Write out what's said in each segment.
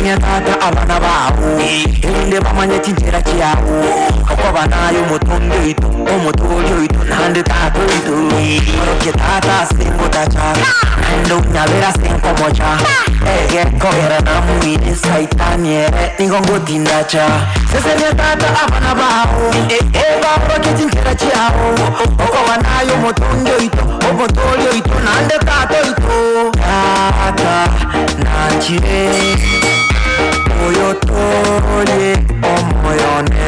Tata abana bawo inde bamanye tijera kiyawo ko banayo mutondo ito omutolyo ito nande tato ito oroke tata singo tacha ndo nyabera sinko mocha ege kohera na mwini saitaniere ningongo tindacha sese tata abana bawo oroke tijera kiyawo ko banayo mutondo ito omutolyo ito nande tato ito tata nachire Oyotole omoyone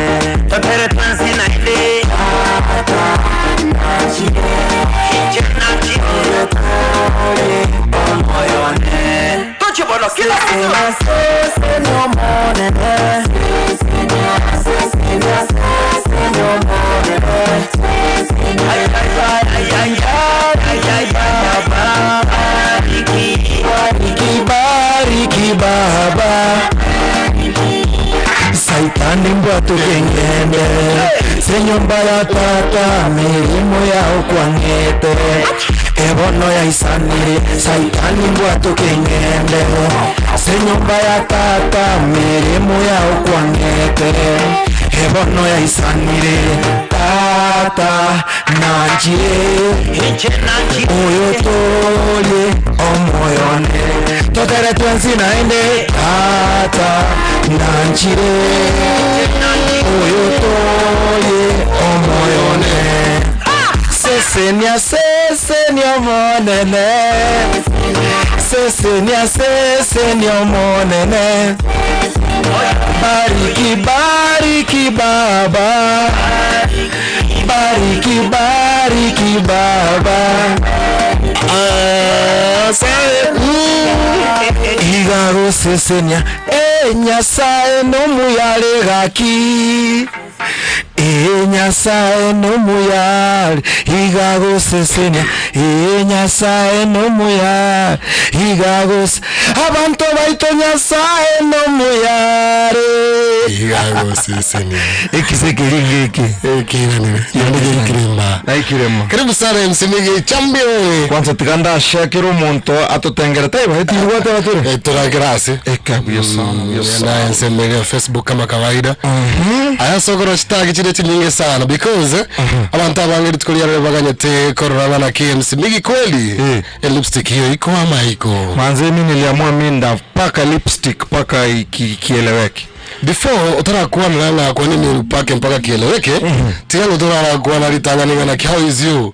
Totere transina ide Nachide Nachi Oyotole omoyone Tochi bolo kila Sese no monene Sese no monene Ay ay ay ay Bariki baba Saitani mbwatu kengende Senyomba ya tata Mirimo ya ukwangete Ebono ya isanire Saitani mbwatu kengende Senyomba ya tata Mirimo ya ukwangete Ebono ya isanire Tata Nanjire Oyotole omoyone Totere tuensina ende Tata Nanjire Oyotole omoyone Sesenia monene Sesenia monene Bariki baba Bariki baba Igaro sesenia Nyasaye no muyale gaki Nyasaye no muyale Igago sesenia Nyasaye no muyale Igago Abantu baito Nyasaye no muyale Igago sesenia Ekisekiringeki Ekirani Yandege kirema Aikirema Karibu sana MIGGY champion Kwanza tikanda shakiro monto atotengera taiba hetiruwate watire Grazie Ekabiyo sana MIGGY Facebook kama kawaida Aya sokoro chitagi chide chilinge sana because abantu abangeri tukuri yare baganyete korora na MIGGY kweli lipstick hiyo iko ama iko manze mimi niliamua minda paka lipstick paka kieleweke before utara kuwa mlanga kwa nini upake mpaka kieleweke tigano utara kuwa nalitangani na how is you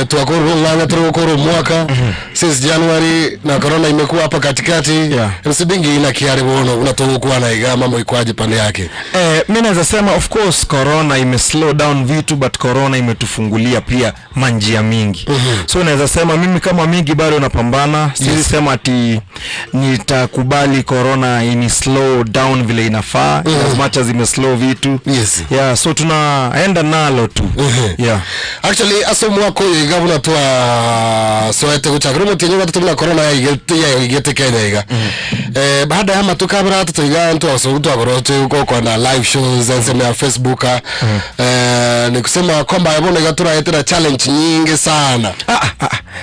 tuwakoro langa tuwakoro mwaka since January na corona imekuwa hapa katikati msibingi ina kiari wono unatoka kuwa na igama mambo ikoaje pande yake mimi naweza sema of course corona ime slow down vitu but corona imetufungulia pia manjia mingi so naweza sema mimi kama MIGGY bado napambana siwezi sema ati nitakubali corona ini slow down vile inafaa as much as ime slow vitu so tunaenda nalo tu actually asomu wako igabuna tu soete kuchakrumo tenye watu tuna corona ya igete Kenya iga baada ya matukabra watu tuiga ntu asogutu akorote uko kwa na live shows nseme ya Facebook ni kusema kwamba yabona igatura yetera challenge nyingi sana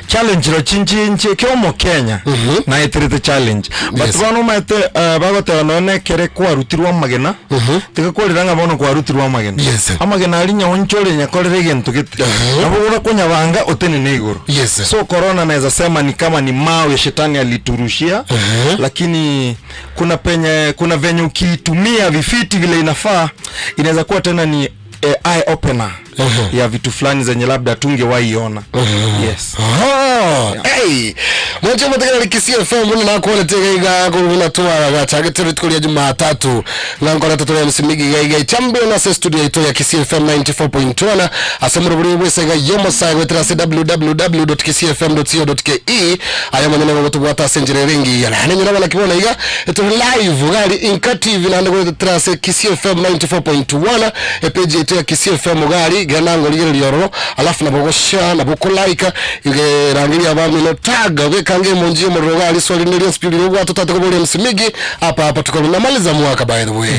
challenge ro chinchi kyomo Kenya na yeterete challenge but bano mate bagote banone kere kwa rutirwa magena tikakoreranga bono kwa rutirwa magena amagena alinya onchole nyakorere gento gite abo kunyabanga otene negoro so corona naweza sema ni kama ni mawe shetani aliturushia lakini kuna venye ukitumia vifiti vile inafaa inaweza kuwa tena ni eye opener ya vitu fulani zenye labda tungewaiona Hey, mwanzo mtakana Kisii FM muna kuona tega kuna toa gacha territory ya Jumatatu ngangora tatoya MIGGY champion ase studio ito ya Kisii FM 94.1 asamuro buri wese ga yomo sa wetra www.kisifm.co.ke aya manyana ngoto bwata senjere rengi yana nyina bana kibona iga ito live gali INKA TV na ndo trase Kisii FM 94.1 page ito ya Kisii FM gali gana ngoli lioro alafu na bogosha na boko like ige rangi ya bami no tag wekange monji mo gali swali nilio speed ro tate ko bole MIGGY hapa tukamaliza mwaka by the way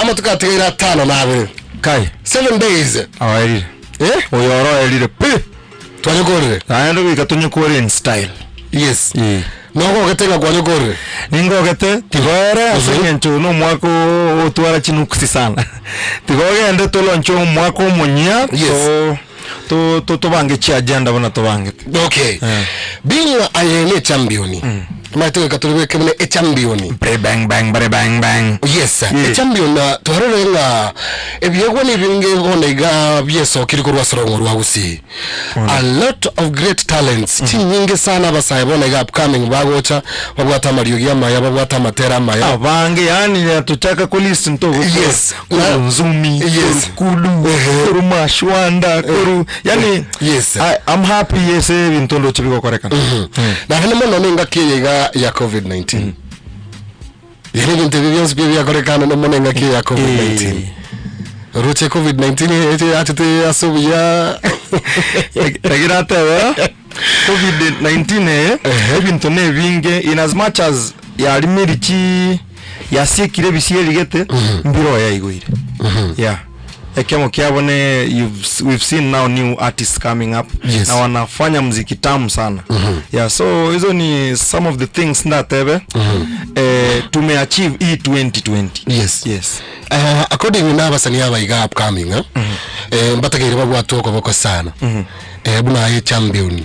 ama tukategera 5 na 2 kai 7 days awari oyoro elire pe twanyokore aendo bikatonyokore in style yes Noko getega kwa nyokore ningo gete tigore asencho no mwako otwara chinukusi sana tigore ende toloncho mwako monya to bange chi agenda bana to bange okay being a champion maito katulwe kemne e champion bang bang yes a champion to harenga ebyego ni binge onega byeso kirikorwa sorongo rwagusi a lot of great talents chinyinge sana basayibonega upcoming bagocha babwata mariyo maya babwata matera maya bange yani tutaka ku listen to yes nzumi yes kudu rumashwanda kuru yani yes I'm happy yese bintondo chibiko koreka na hene mono ninga kiyiga ya COVID-19 yene interviews bia korekana no monenga ki ya COVID-19 roche COVID-19 ete atete asubia tagirate COVID-19 ebintone binge in as much as ya limirichi ya sikire bisiye gete mbiro ya igwire yeah ekemo kiabone we've seen now new artists coming up na wanafanya muziki tamu sana yeah so hizo ni some of the things that to me achieve E2020 yes according to nabasani abaiga upcoming mbatagire babwatoko boko sana buna ye champion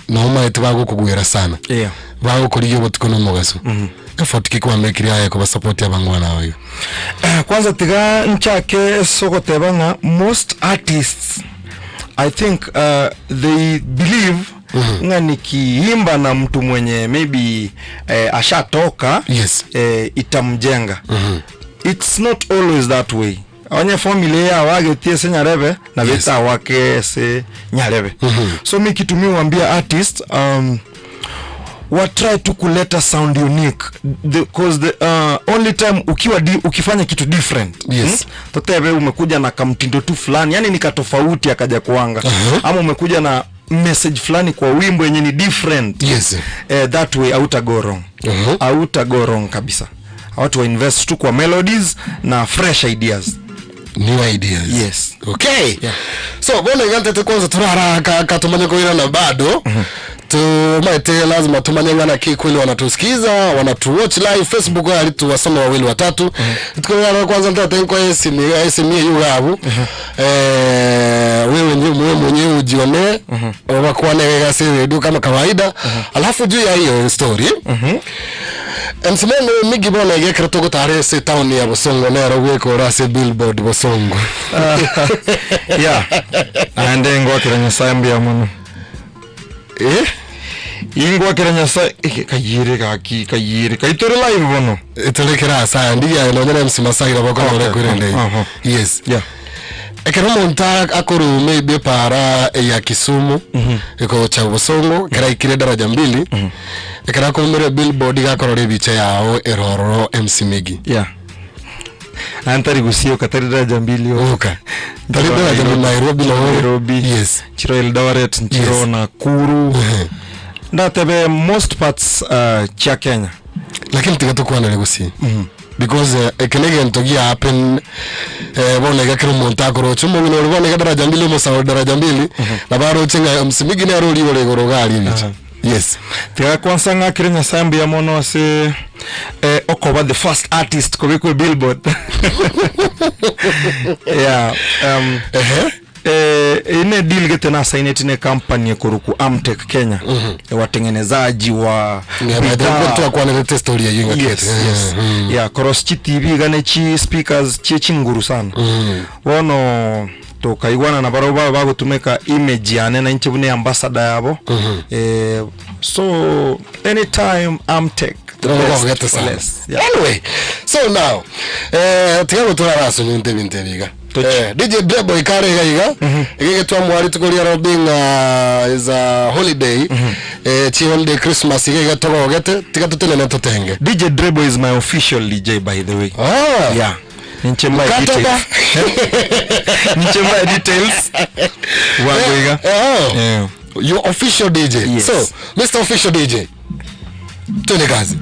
no maete bago kugwera sana yeah bago koriyo botukono mugaso effort kikwa mekiri aya ko support abangwana bayo kwanza tiga nchake soko tebanga most artists I think they believe ngani kiimba na mtu mwenye maybe ashatoka itamjenga it's not always that way onye familia ya wage tiese nyarebe na beta wake se nyarebe so mimi kitumia waambia artist what try to kuleta sound unique because the only time ukifanya kitu different totebe umekuja na kamtindo tu fulani yani ni katofauti akaja kuanga ama umekuja na message fulani kwa wimbo yenye ni different that way auta go wrong kabisa watu wa invest tu kwa melodies na fresh ideas new ideas okay so bona ngante kwanza turara katumanya kwa na bado tumaite lazima tumanyanga na kikweli wanatusikiza wanatuwatch live Facebook ali tuwasoma wawili watatu tukona kwanza ntate kwa SME yugabu wewe ndio mwenyewe ujione wakwane gase kama kawaida alafu juu ya hiyo story Msimene MIGGY bona igekera to gutare se town ya Bosongo nero gweko rase billboard Bosongo yeah ande ngwakira nyasambi ya muno ingwa kiranya sa kayire kayitore live bono etolekera sa ndiya no nyana msimasagira bako no kurende yes ekero monta akoro maybe para ya Kisumu eko cha Bosongo kera ikire daraja 2 ekera ko mere billboard gakorore bicha yao eroro MIGGY antari gusio katari daraja 2 oka tari daraja Nairobi yes chiro Eldoret chiro Nakuru ndatebe most parts cha Kenya lakini tigatokuwa na legusi because ekenege ntogia happen bona gakero montakoro chumo ngino rubone ga daraja 2 mo sawo daraja 2 na baro chenga MIGGY ne roli wole gorogali bicha yes tiga kwanza ngakire nyasambi ya mono se okoba the first artist ko biko billboard yeah ine deal gete na signet ne company kuruku Amtech Kenya watengenezaji wa bidhaa kwa na story ya yinga yeah cross TV gane chi speakers chi chinguru sana wono tukaigwana na baroba bagutumeka image yane na nchibune ambassador yabo. So anytime I'm take the best. Anyway, so now tiago turaraso nyunte binteriga. DJ Brebo ikare gaiga igegetwa mwari tukoria robbing is a holiday chi holiday Christmas igegetwa gete tigatutele na tutenge. DJ Brebo is my official DJ by the way. Yeah. Ninchemba details. Ninchemba details. Wagoiga. Yeah. Your official DJ. Yes. So, Mr. Official DJ. Twende kazi.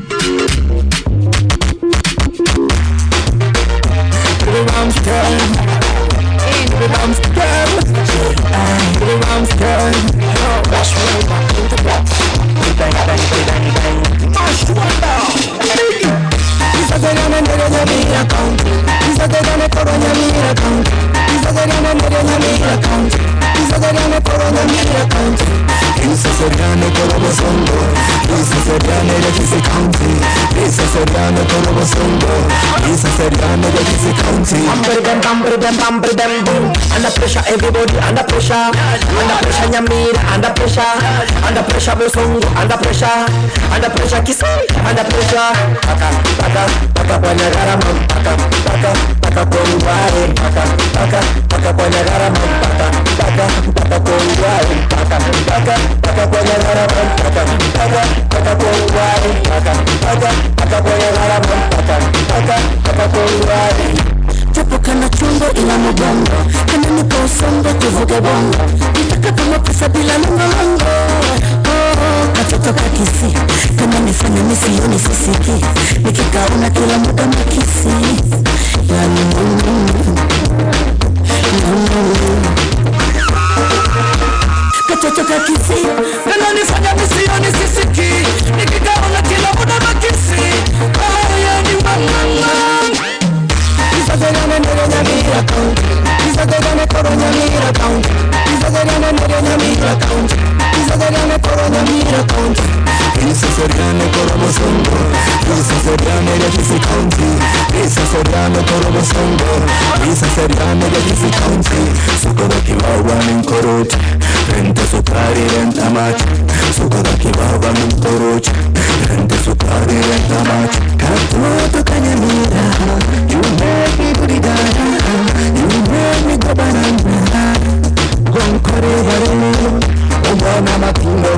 Under pressure, everybody under pressure. Under pressure, Nyamira. Under pressure, Bosongo. Under pressure, Kisi. Under pressure, Paka Bwari. Paka Bwari. Paka Tupuka na chumbo ila mubongo. Kama nipo usongo tuvuge bongo. Nitaka kama pesa bila lungo. Katoto kakisi. Kama nifanya misioni sisiki. Nikikaona kila muda makisi. Katoto kakisi. Kama nifanya misioni sisiki. Nikikaona kila muda makisi. Yani mama. You make me booty dada, you make me go banana. Gon kore varelo, omwana matimbo.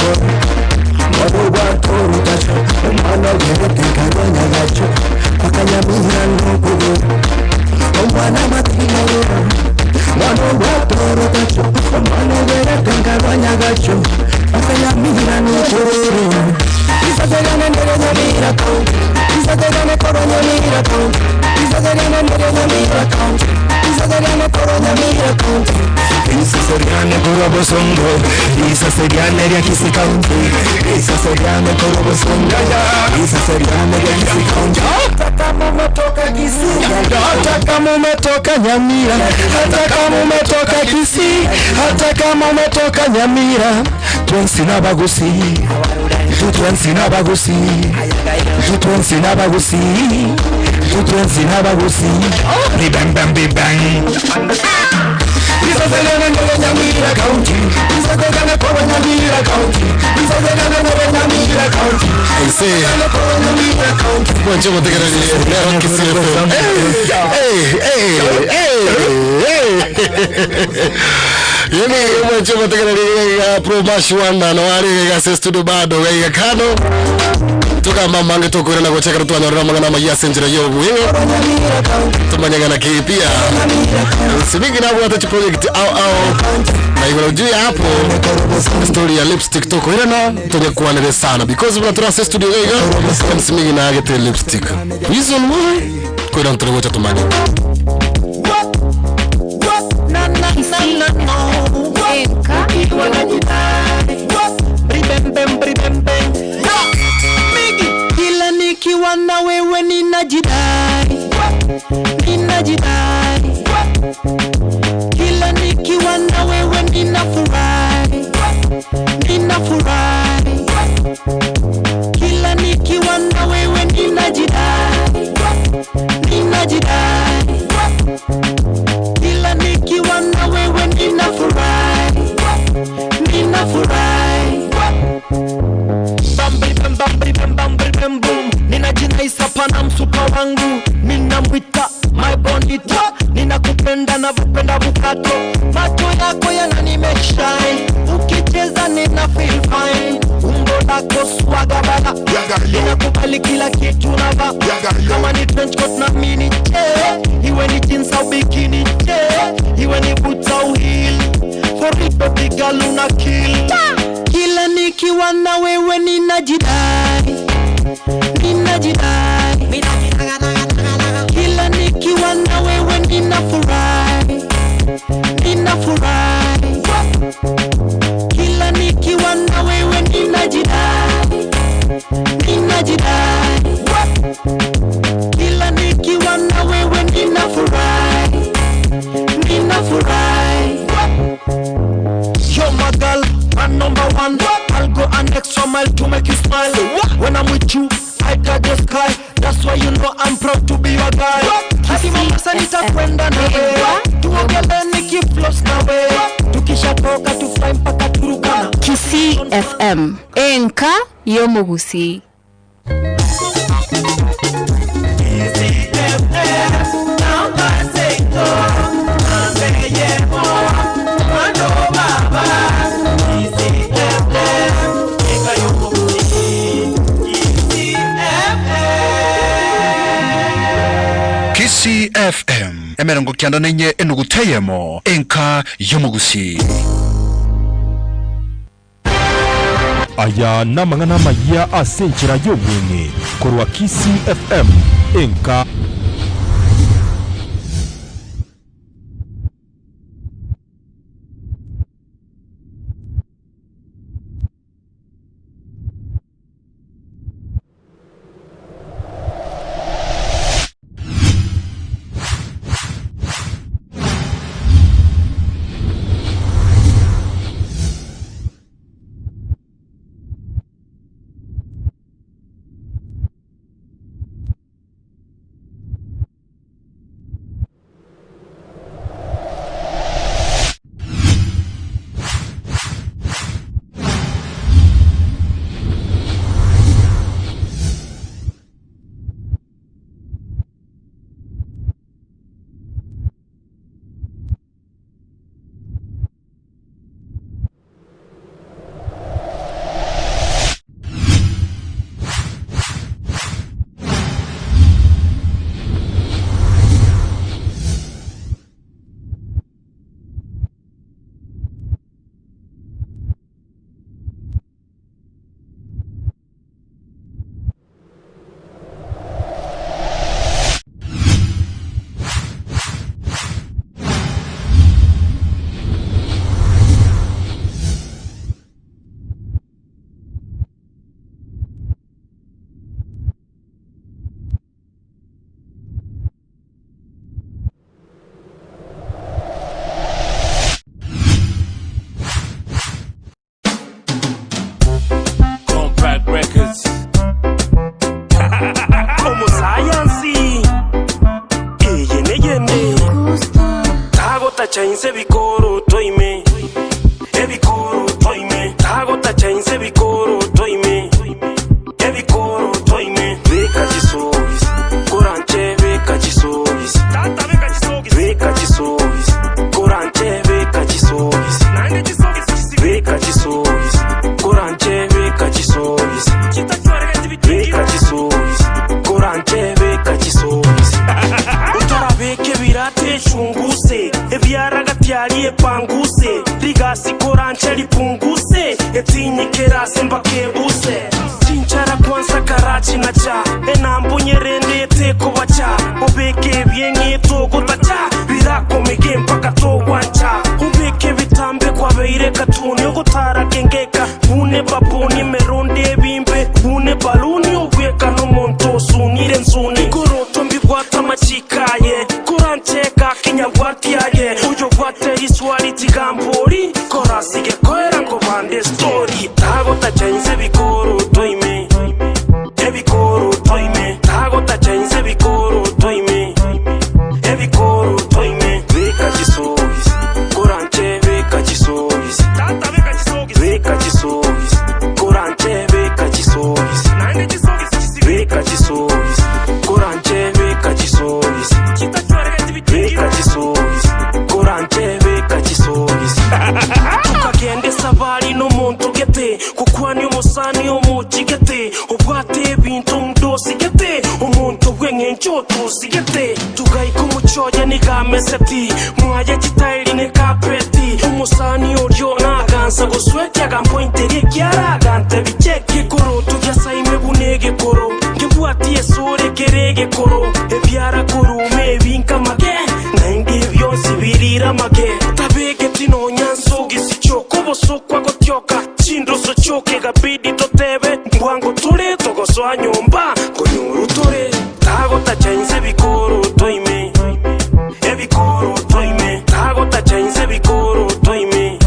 Mado watoro tacho, omwana gete kanya gacho. Akanya mihira nukugo, omwana matimbo. Mado watoro tacho, omwana gete kanya gacho. Akanya mihira nukugo. Isagana ndere nyamira count. Isagana koronya mira count. Isagana ndere nyamira count. Isagana koronya mira count. Isagana korobo songo. Isagana ya kisi count. Isagana korobo songo. Isagana ya kisi count. Hata kama umetoka kisi, hata kama umetoka nyamira, hata kama umetoka kisi, hata kama umetoka nyamira, twensi na bagusi. Tutwensi na bagusi. Tutwensi na bagusi. Tutwensi na bagusi. Bibang bang bibang. Isagana ndere nyamira county. Isagana kwa nyamira county. Isagana ndere nyamira county. I say. Mwancho mtekera ni leo kisifo. Yemi mwancho mtekera ni pro bash wanda no ari ga studio bado ga kano. Toka mama ngetokora na gocheka rutu na rama na maya senjera yo wewe. Tumanyanga na kipia. Sibingi na bwata chi project au. Na hivyo juu ya hapo story ya lipstick toko ile na tungekuwa nere sana because we trust studio ga msimingi na agete lipstick. Reason why? Kwa ndo tunagocha tumanya. INKA MIGGY kila nikiwa na wewe ninajidai. Kila nikiwa na wewe ninafurahi. Kila nikiwa na wewe ninajidai. Kila nikiwa na wewe ninafurahi, ninafurahi. Bam boom, ninajinaisa pana msuka wangu, ninamwita my bonita, ninakupenda na vupenda vukato, macho yako yanani make shine, ukicheza nina feel fine, umbo lako swaga bala, ninakubali kila kitu nava, kama ni trench coat na mini iwe ni jeans au bikini iwe ni boots au heel, for it baby girl una kill. Kila nikiwa na wewe ninajidai, ninajidai. Kila nikiwa na wewe ninafurahi, ninafurahi. Kila nikiwa na wewe ninajidai, ninajidai. Kila nikiwa na wewe ninafurahi, ninafurahi. You're my girl, man number one. I'll go an extra mile to make you smile. When I'm with you, I got the sky. That's why you know I'm proud to be your guy. Hadi mama sanita kwenda na wewe, tuogele nikifloss na wewe, tukishatoka tufly mpaka Turukana. Kisi FM Enka Yomogusi. Kisi FM emerongo kianda nenye enuguteyemo Enka Yomogusi. Aya namangana maya asenchira yobwenge korwa Kisi FM Enka. chainse bikoro toime ebikoro toime tagota chainse bikoro toime ebikoro toime beka jisovis koranche beka jisovis tata beka jisovis koranche beka jisovis nande jisovis beka jisovis koranche beka jisovis kita tware beka jisovis koranche beka jisovis utara beke birate chunguse ebyara gatyari epanguse rigasi koranche lipunguse etinyikera semba kebuse chinchara kwanza karachi na cha enambunyerende teko bacha obeke byenye togo tacha birako mege mpaka togwancha ubeke bitambe kwa beire katuni ogutara kengeka une babuni meronde bimbe une baluni obweka no monto sunire nzuni goroto mbibwata machikaye kurancheka kinyabwatiaye ujo bwate iswali tigambori korasige koera ngo bande story tagota chainse bikoro toime ebikoro toime tagota chainse bikoro toime ebikoro toime beka jisovis koranche shoye ni gameseti mwaje chitaili ne kapeti umusani oryo na gansa gusweti agampointere kyara gante bicheki koro tujya saime bunege koro ngibwati esore gerege koro ebyara koro me binka mage naindi byonsi birira mage tabege tino nyanso gisichoko bosokwa gotyoka chindo so choke gabidi totebe ngwango tore togoso nyomba konyuru tore tago tachainse bikoro toime ebikoro toime tago tachainse bikoro toime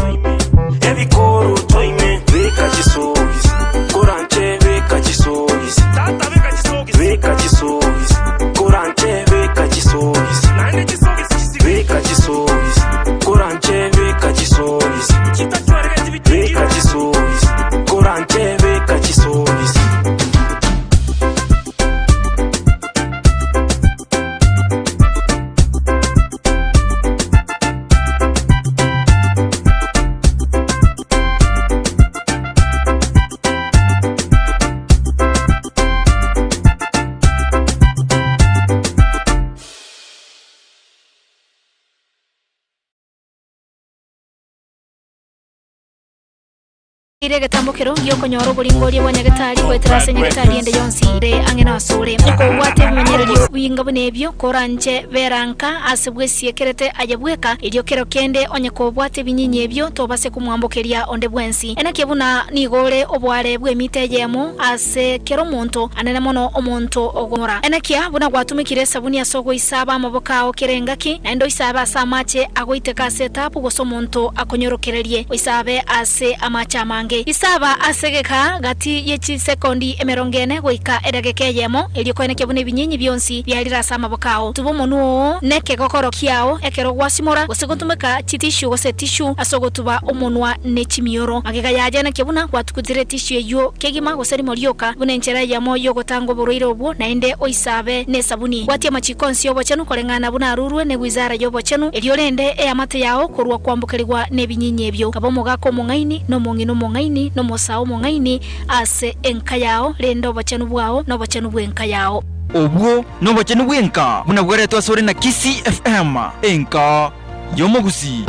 ebikoro toime beka jisogis koranche beka jisogis tata beka jisogis beka jisogis koranche beka jisogis nane jisogis beka jisogis koranche beka jisogis chita chware beka jisogis koranche beka jisogis. Ire gatambukiro yokonyoro buringori bwanyagatari kweterase nyagatari ende yonsire angena wasure uko wate bimenyererio winga bunebyo koranje beranka asebwesie kerete ajabweka iryo kero kende onyeko bwate binyinyi ebyo tobase kumwambokeria onde bwensi enake buna nigore obware bwemitejemo ase kero muntu anene mono omuntu ogomora enake buna gwatumikire sabuni asogo isaba amaboka okerengaki na endo isaba samache agoiteka setup goso muntu akonyorokererie isabe ase amacha isaba asegeka gati yechi sekondi emerongene goika edagekeyemo eliokoeneke bune binyinyi byonsi byalira sama bokao tubo monu neke gokoro kiao ekero gwasimora gosegotumeka chitishu gose tishu asogotuba omonwa nechimioro agega yajana kebuna kwatukuzire tishu eyo kegima goseri morioka bune nchera yamo yogotango boroire obwo naende oisabe ne sabuni watia machikonsi yobochenu kolengana buna arurwe ne wizara yobochenu eliolende amate yao korwa kwambukeligwa ne binyinyi ebyo kabomo gako Mong'ina no Mong'ina no mosao Mong'ina ase enka yao lendo bochenu bwao no bochenu bwenka yao obwo no bochenu bwenka buna bwere twasore na Kisi FM enka yomogusi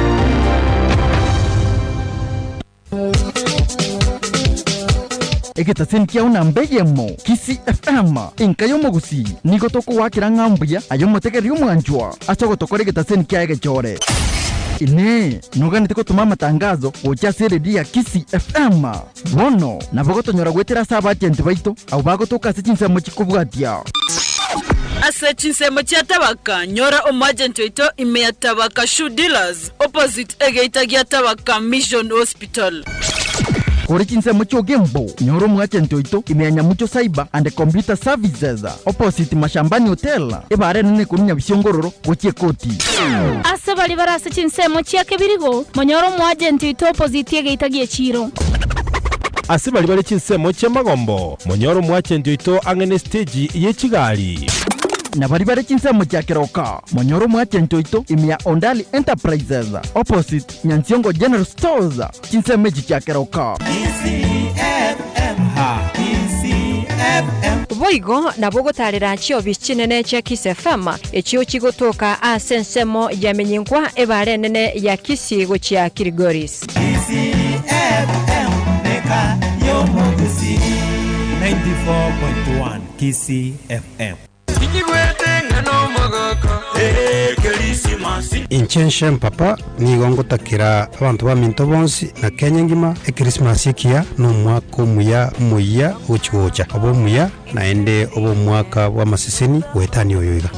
egetasen kia una mbeyemo Kisi FM enka yomogusi nigotoko wakira ngambia ayomotegerio mwanjwa achogotokore egetasen kia egechore ine nuganite kutuma matangazo gochasire dia Kisi FM bono na bagotonyora gwetera saba agent baito au bagotoka sichinsemo chikubwatia ase chinsemo chatabaka nyora omagent waito imeyatabaka shoe dealers opposite egeitagia tabaka Mission Hospital kore chinsemo chogembo nyoro mwagent waito imeyanya mucho cyber and computer services opposite Mashambani Hotel ebare nene kunya bishongororo gochie koti ase bali barase chinsemo chiake birigo monyoro mwagent waito opposite egeitagia chiro ase bali chinsemo chemagombo monyoro mwagent waito angene stage yechigali na bari chinsemo chakeroka monyoro mwagent waito imya Ondali Enterprises opposite Nyansiongo General Stores chinsemo chakeroka boigo nabo gotarira chio bichinene cha Kisi FM echio chigotoka asensemo yamenyingwa ebare nene ya Kisi gochia Kirigoris Kisi FM neka yomogusi 94.1 Kisi FM Inchenshem papa nigongo takira abantu ba minto bonsi na Kenya ngima e Christmas ikia no mwaka muya uchiwocha obo muya naende obo mwaka wa masisini wetani oyoiga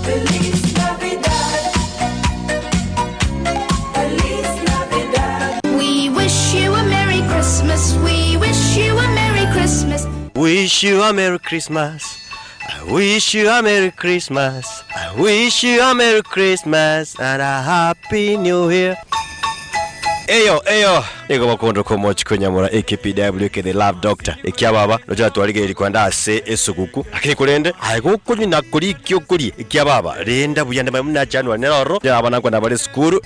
We wish you a Merry Christmas. We wish you a Merry Christmas. Wish you a Merry Christmas. I wish you a Merry Christmas. I wish you a Merry Christmas and a Happy New Year. Eyo ego bakondo ko mochi ko Onyamora AKPW ke the love doctor ekyababa noja twalige iri kwanda ase esuguku akiri kulende aiko kuli na kuli kyo kuli ekyababa renda buyanda mamuna January neroro abana kwanda bale school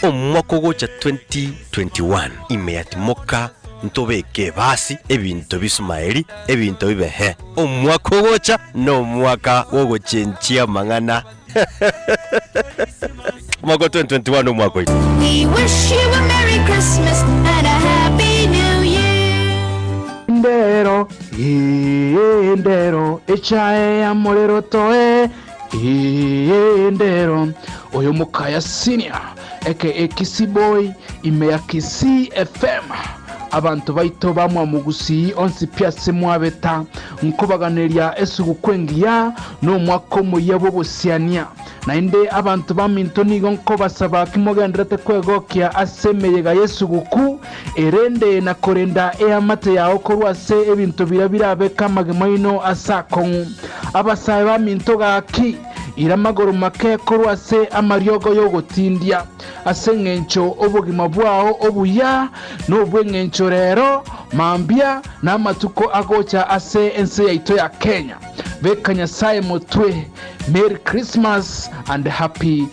omwako gocha 2021 imeyatimoka ntobeke basi ebintu bisumaili ebintu bibehe omwako gocha no mwaka wo gochenchia mangana Mogotu 2021 mwako. We wish you a Merry Christmas and a Happy New Year. Ndero echae ya morero toe ndero oyo mukaya senior aka Kisi Boy imeya Kisi FM abantu baito bamwa mugusi onsi piase mwabeta nkubaganiria esugukwengiya no mwako muyabo bosiania nainde abantu baminto nigo nko basaba kimogendrete kwegokia asemeyega yesuguku erende na korenda amate yawo korwase ebintu birabirabe kamagemaino asakon abasabe baminto gaki iramagoro make korwase amaryogo yo gotindia asengencho obugima bwao obuya no bwengencho rero mambia na matuko agocha ase ense yaito ya Kenya bekanya sae motwe. Merry Christmas and happy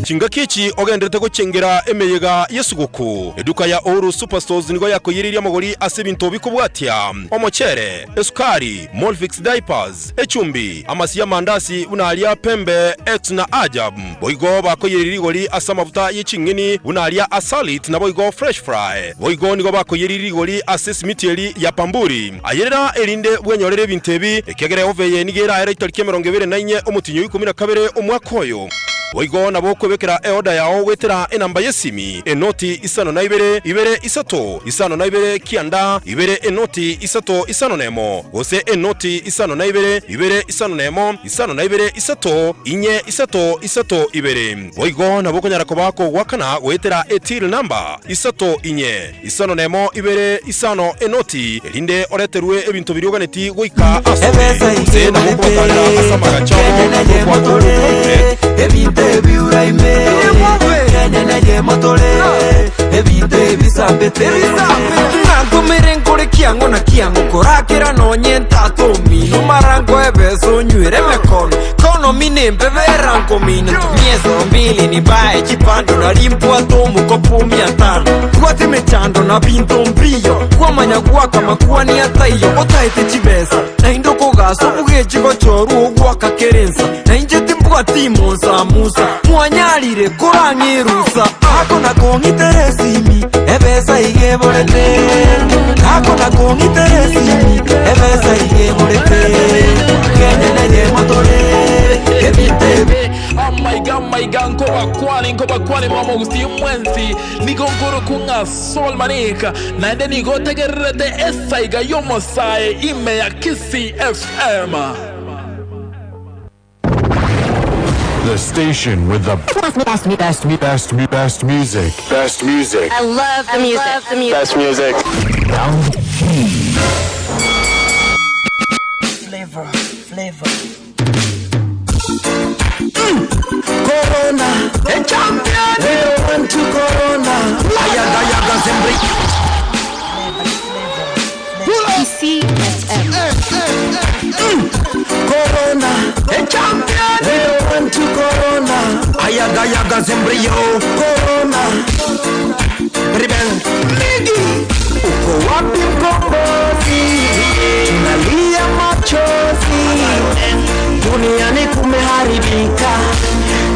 Chingakichi ogendrete gucengera emeyega yesuguku eduka ya Oru Superstores nigo yakoyiriria mogori asebinto bikubwatia omochere esukari Molfix diapers echumbi amasi ya mandasi unalia pembe X na ajab boigo bakoyiriri gori asamavuta yechingini unalia asalit na boigo fresh fry boigo nigo bakoyiriri gori asesmiteli ya pamburi ayerera elinde bwenyorere bintebi ekegere oveye nigera era itariki 24 omutinyo 12 omwakoyo Oigo na boko bekera eoda yao wetera enamba yesimi enoti isano na ibere isato isano na ibere kianda ibere enoti isato isano nemo gose enoti isano na ibere isano nemo isano na ibere isato inye isato ibere Oigo na boko nyarako bako wakana wetera etil namba isato inye isano nemo ibere isano enoti elinde oreterwe ebintu biryoganeti goika ase na boko batalira asamaga chao Ebite uraime Kenene ye motole Ebite bisambete Nangomere nkore kiango na kiango korakera nonye ntatomi Numarango ebeso nyuere mekono Kono minembe verango mine Tumiezo mbili ni bae chipando na limpu atomu kopu 500 Kwate mechando na pinto mbrio Kwa manya kuwa kama kuwa ni ataiyo Otaite chibesa Na indoko gaso bugechi gochoru Waka kerensa Na injeti mbwati monsa musa Mwanyalire korangi rusa Ako na kongi teresimi Ebesa ige bolete Ako na kongi teresimi Ebesa ige bolete Kene neye motore Ebite my gang nko bakwali mama gusti mwensi nigo ngoro kunga sol manika na ende nigo tegerete esaiga yomosae ime ya Kisi FM. The station with the best music. Best music. I love the music. Best music. Flavor. Corona, the champion. We don't want to Corona. Ayaga Zembri. Kisi FM. Corona, the champion. We don't want to Corona. Ayaga Zembri. Corona. Rebel. MIGGY. Uko wapi mkombozi? Tunalia machozi. Duniani kumeharibika.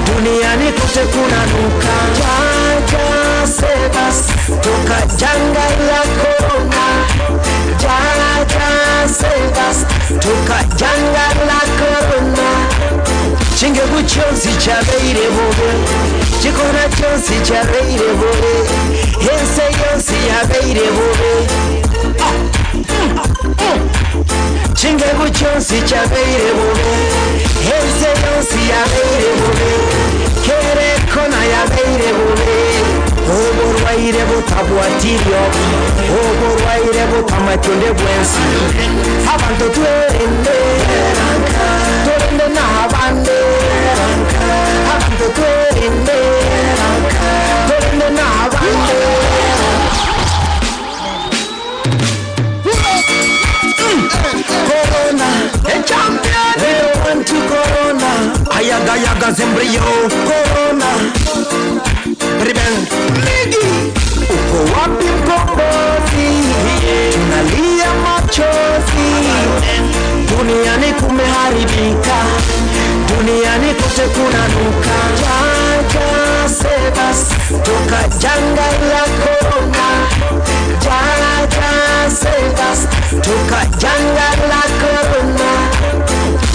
Duniani kote kunanuka. Jaja sebas toka janga la corona. Jaja sebas toka janga la corona. Chinge buchozi chabeire bobe. Chikona chozi chabeire bobe. Hense yonsi yabeire bobe. Chinge buchozi chabeire bobe. Hense yonsi yabeire bobe. Kere kona yabeire bobe. Oborwaire botabwatirio. Oborwaire botamatonde bwensi. Abantu twerende. Twerende na abande. Abantu twerende. Twerende na abande. Corona, the champion. We don't want to Corona. Ayaga Zembrio. Corona. Rebel. MIGGY. Uko wapi mkombozi? Tunalia machozi. Duniani kumeharibika, duniani kote kunanuka. Jaja save us toka janga la corona. Jaja save us toka janga la corona.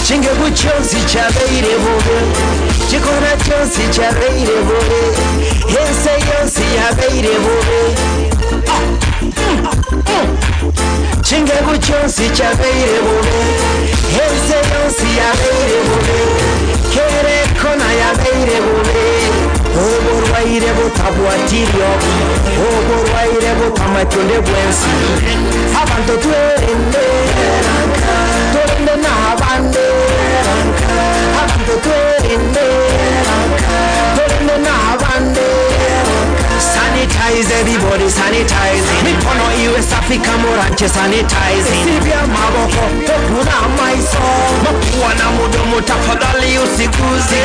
Chinge buchozi chabeire bobe, chikona chozi chabeire bobe, hense yonsi yabeire bobe. Chinge buchozi chabeire bobe, hense yonsi yabeire bobe, kere kona yabeire bobe. Oborwaire botabwatirio, oborwaire botamatonde bwensi. Abantu twerende, twerende n'abande. Abantu twerende, twerende n'abande. Sanitize everybody, sanitize. Mikono iwe safi kama orange, sanitize. Sibia maboko, tokuna maiso. Mapua na mudomo tafadhali usiguze.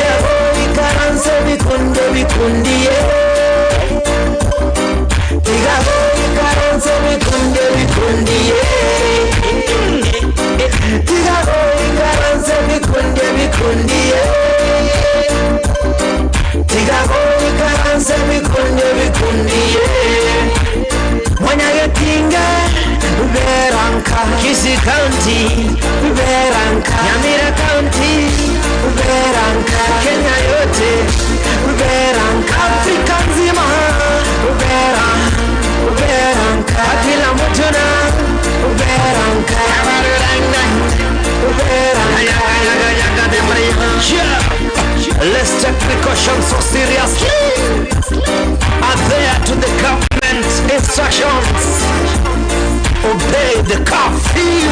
Ikaranse vikunde vikundie. Ikaranse vikunde vikundie. Ikaranse vikunde vikundie. Ikaranse vikunde vikundie. Wanyagetinga Uberanka, Kisi County Uberanka, Nyamira County Uberanka, Kenya yote Uberanka, Afrika nzima Uberanka, kila mtu na Uberanka, let's take precautions so seriously. Adhere to the government instructions. Obey the curfew.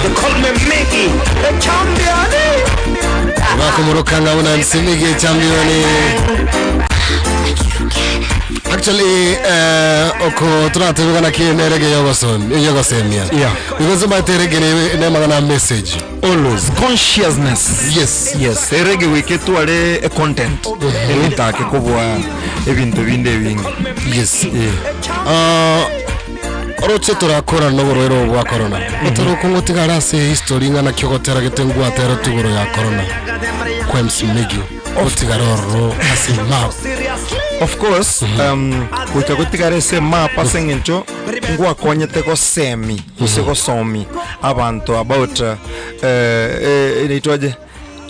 They call me MIGGY, the champion. Wakumurukanga una MIGGY champion. Actually, oko tunataka na kiendelege yogosemia. Yeah. Because my terege ne magana message. Always consciousness. Yes. Erege weketu ale content. Elitake kubwa ebintu binde bingi. Yes. Oroche turakora n'uburero bwa corona. Turuko ngotigara se history ngana kyogotera getengwa tera tugoro ya corona. Kwems MIGGY. Otigaroro asima. Of course, wikagotigare se mapa sengencho ngwa konyete ko semi, usego somi abantu about inaitwaje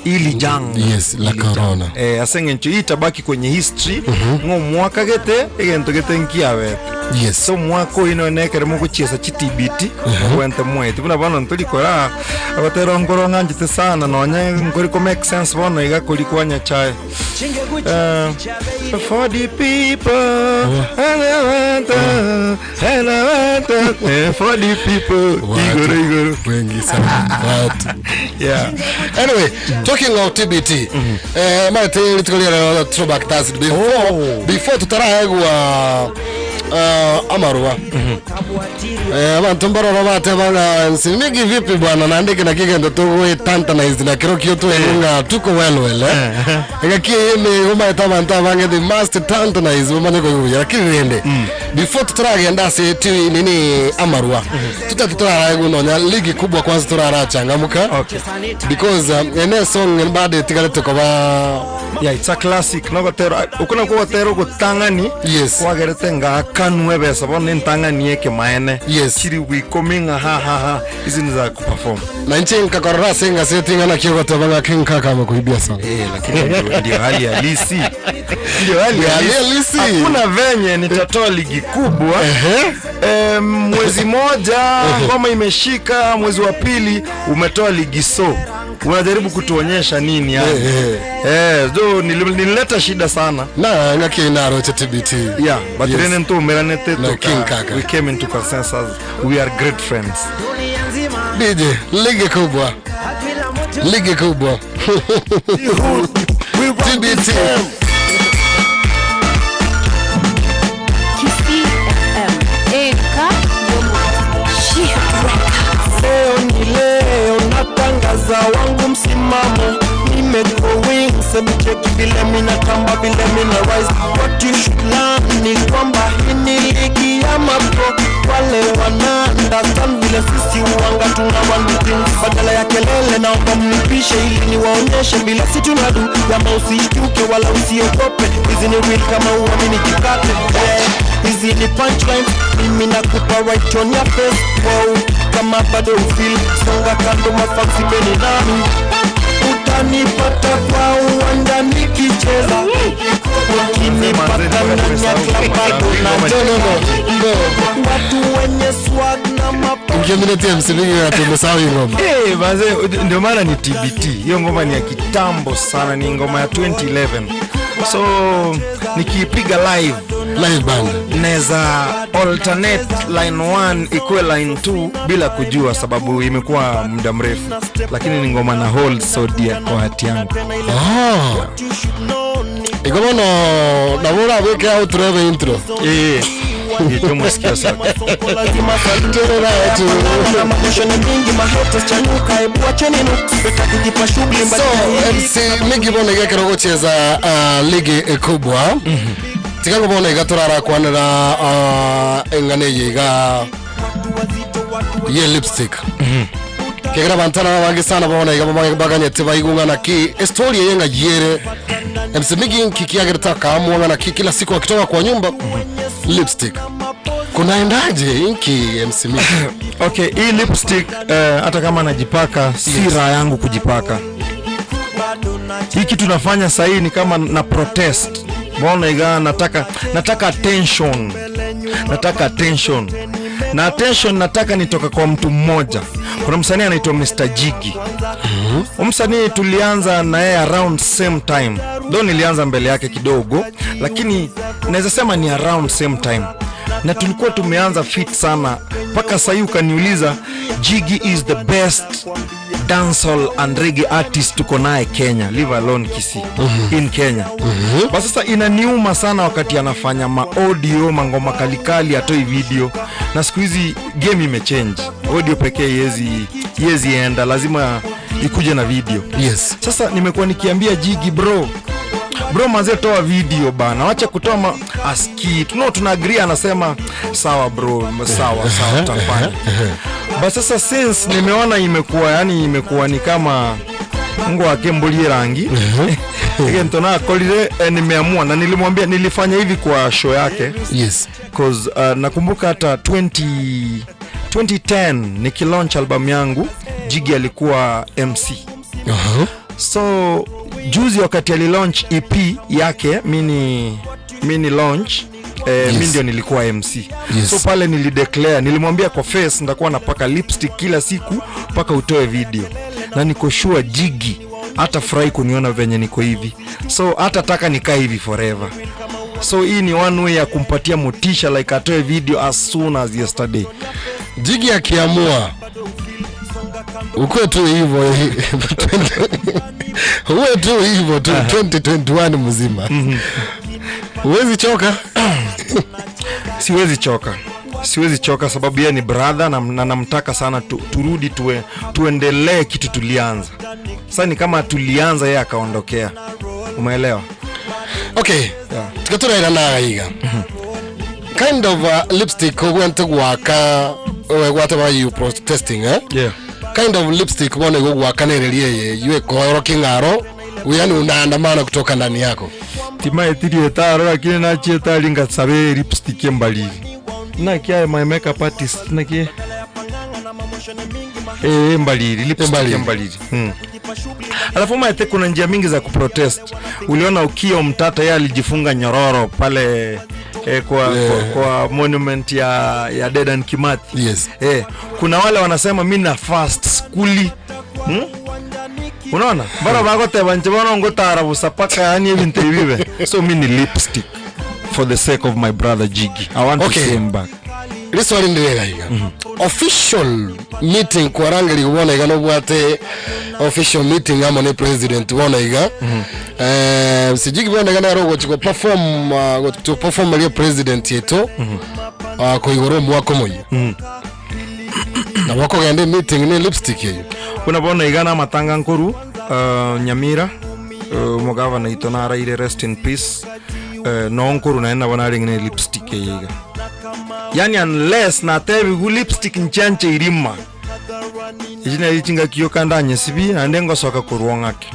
ili janga. Yes, la corona. Asengencho itabaki kwenye history ngo mwaka gete egento gete nkiawe. Yes. So mwako ino nekere mu kuchesa chitibiti kwente mwete buna bano ntulikora abatero ngoro nganjite sana nonya ngori ko make sense bono iga kuri kwanya chae for the people for the people igoro wengi sana. Yeah. Anyway, talking of TBT, mate litukolia throwback Thursday before tutaragwa Amarua. Abantu mbarora batebanga MIGGY vipi bwana naandike na kigendo tuwe tantanize na kirokio tu nga tuko well ngakie yeme umaita bange the master tantanize umane ko yuya lakini rende before tutarage ndase tu nini Amarua tutatutara gunonya ligi kubwa kwanza turara changamuka because ene song bade tigale tukoba. Yeah, it's a classic. No gotero ukuna ko gotero gutangani. Yes. Wagerete nga kanwe besa bone ntangani yeke maene. Yes. Chiri we coming ha izini za kuperform. Na nchi kakorora senga setting na kiyo tabanga kinka kama kuibia song. Lakini ndio hali halisi. Ndio hali halisi. Hakuna venye nitatoa ligi kubwa. Mwezi moja ngoma imeshika, mwezi wa pili umetoa ligi so. Unajaribu kutuonyesha nini yani? So nilileta shida sana. Na ngaki naro TBT. Yeah, but yes. Renen to meranete to we came into consensus. We are great friends. DJ, ligi kubwa. Ligi kubwa. TBT. Leo natangaza wangu msimamo, nimegowing semicheki vile mina tamba vile mina rise. What you should learn ni kwamba hii ni ligi ya mapro, wale wana understand vile sisi vile naomba mnipishe ili niwaonyeshe bila si tunadu Yama usishtuke wala usiogope Hizi ni real kama uamini jikate Hizi ni punchlines Mimi nakupa right on your face Wow, kama bado ufeel Songa kando mafaksi beni nami Utanipata kwa uwanja nikicheza Ukinipata ndani ya club bado na watu wenye swag na mapo Mkiambiletea msibigi ya tumesawi ngoma Baze, ndio maana ni TBT. Hiyo ngoma ni ya kitambo sana, ni ngoma ya 2011. So nikipiga live band neza alternate line 1 ikuwe line 2 bila kujua sababu imekuwa muda mrefu, lakini ni ngoma na hold so dear kwa hati yangu. Ngoma na bora weke out reve intro. Ndio msikia sana. So MC Miggy bona igekera gucheza ligi kubwa. Tikango bona igaturara kwanira engane yiga ye lipstick. Kegera bantana bangi sana bona iga baganyete baigungana ki story yenga yere. MC Miggy kikiagerta kamwa na kila siku akitoka kwa nyumba lipstick. Kunaendaje inki MC Miggy? Okay, hii lipstick hata kama najipaka si raha yangu kujipaka. Hii kitu nafanya sasa ni kama na protest. Mbona iga nataka attention. Nataka attention. Na attention nataka nitoka kwa mtu mmoja. Kuna msanii anaitwa Mr. Jiggy. Msanii tulianza na yeye around same time. Ndio nilianza mbele yake kidogo, lakini naweza sema ni around same time. Na tulikuwa tumeanza fit sana paka sasa ukaniuliza Jiggy is the best dancehall and reggae artist tuko naye Kenya, leave alone Kisii in Kenya. Basi sasa inaniuma sana wakati anafanya audio mangoma kalikali atoi video, na siku hizi game imechange, audio pekee yezi enda, lazima ikuje na video. Yes. Sasa nimekuwa nikiambia Jiggy bro mazee toa video bana, wacha kutoa aski. Tuna agree, anasema sawa bro, sawa tutafanya. Basi sasa since nimeona imekuwa ni kama Mungu akembulie rangi. Ntona kolile nimeamua, na nilimwambia nilifanya hivi kwa show yake. Yes. Cause nakumbuka hata 2010 nikilaunch album yangu Jiggy alikuwa MC. So juzi wakati alilaunch EP yake mini launch mimi ndio nilikuwa MC. So pale nilideclare, nilimwambia kwa face nitakuwa napaka lipstick kila siku mpaka utoe video, na niko sure Jiggy hata furahi kuniona venye niko hivi, so hata taka nikae hivi forever. So hii ni one way ya kumpatia motisha, like atoe video as soon as yesterday. Jiggy akiamua ukwe tu hivyo uwe tu hivyo tu 2021 mzima. Huwezi choka? Siwezi choka sababu yeye ni brother na namtaka sana turudi tuendelee kitu tulianza. Sasa ni kama tulianza yeye akaondokea. Umeelewa? Okay. Tukatura ina na higa. Kind of lipstick went to waka whatever you protesting, Yeah. Kind of lipstick wone go waka nerelie yue koro kingaro uyani unaandamana kutoka ndani yako. Tima etiri etaro lakini na cheta linga sabe lipstick mbali. Na kia my makeup artist na kia mbali lipstick mbali. Alafu maete kuna njia mingi za kuprotest. Uliona ukio mtata yeye alijifunga nyororo pale kwa monument ya Dedan Kimathi. Yes. Kuna wale wanasema mimi na fast skuli. Unaona? Bara bago te banje bana ngotara busapaka yani ibinte bibe. So mimi ni lipstick for the sake of my brother Jiggy. I want to see him back. Liso alindega higa. Official meeting kwa rangeli ubona higa no bwate official meeting ama ne president ubona higa. Si Jiggy ubona higa na rogo chiko perform aliyo president yeto kwa igoro mwako moyi. Na wako gande meeting ni lipstick yeyo. Kuna bona higa na matanga nkuru Nyamira mugava na itonara ile rest in peace. No nkuru naenda bona ringine lipstick yeyo. Yani unless na tebi lipstick nchanche irima ijina ichinga kiyoka ndanye sibi ande ngosoka kurwongake.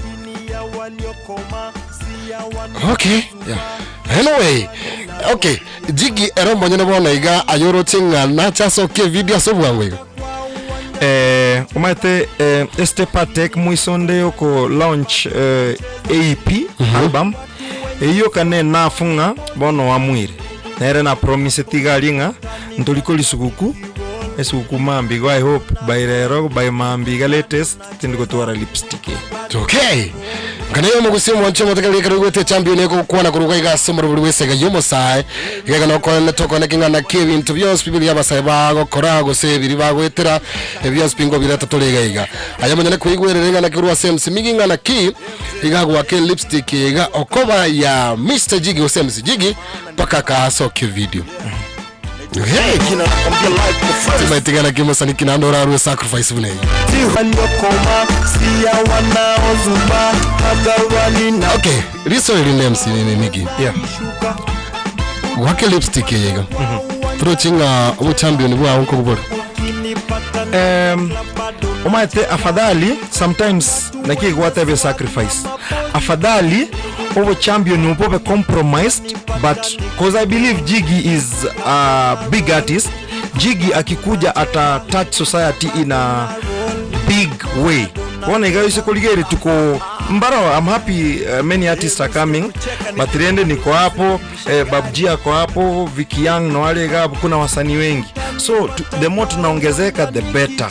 Okay, yeah. Anyway, okay, Jiggy ero mbonyene bona iga ayoro tinga na chaso ke video so bwangwe. Umaite este patek muisonde yoko launch EP album. Iyo kane nafunga bono wa mwire. Nere na promise tigalinga ntolikoli sukuku. Esukuku mambigo, I hope by rero by mambiga latest tindiko tuwara lipstick. Okay. Kanayo mugusi mwancho motakali karugwete champion yako kuona kuruka iga somero buri wese ga yomo sai iga no kone toko nakinga na Kevin to bios people ya basai bago korago se biri bago etera bios pingo birata tolega iga ayamanya kuigwererenga na kirwa sems miginga na ki iga gwa ke lipstick iga okoba ya Mr Jiggy osems Jiggy paka ka soke video. Hey, kina nakwambia live the first. Tumaitigana kimo sani kina ndora ruwe sacrifice vune. Okay, riso ili names ni Miggy. Yeah. Wake lipstick yega. Throw chinga umu champion bwa unko bubora. Umaite afadhali sometimes like whatever sacrifice. Afadhali over champion upope compromised, but cause I believe Jiggy is a big artist. Jiggy akikuja ata touch society in a big way. Wana igawise kuligeri tuko mbaro. I'm happy many artists are coming, but riende niko hapo, Babjia kwa hapo, Vicky Young na wale gabu, kuna wasanii wengi. So the more tunaongezeka the better.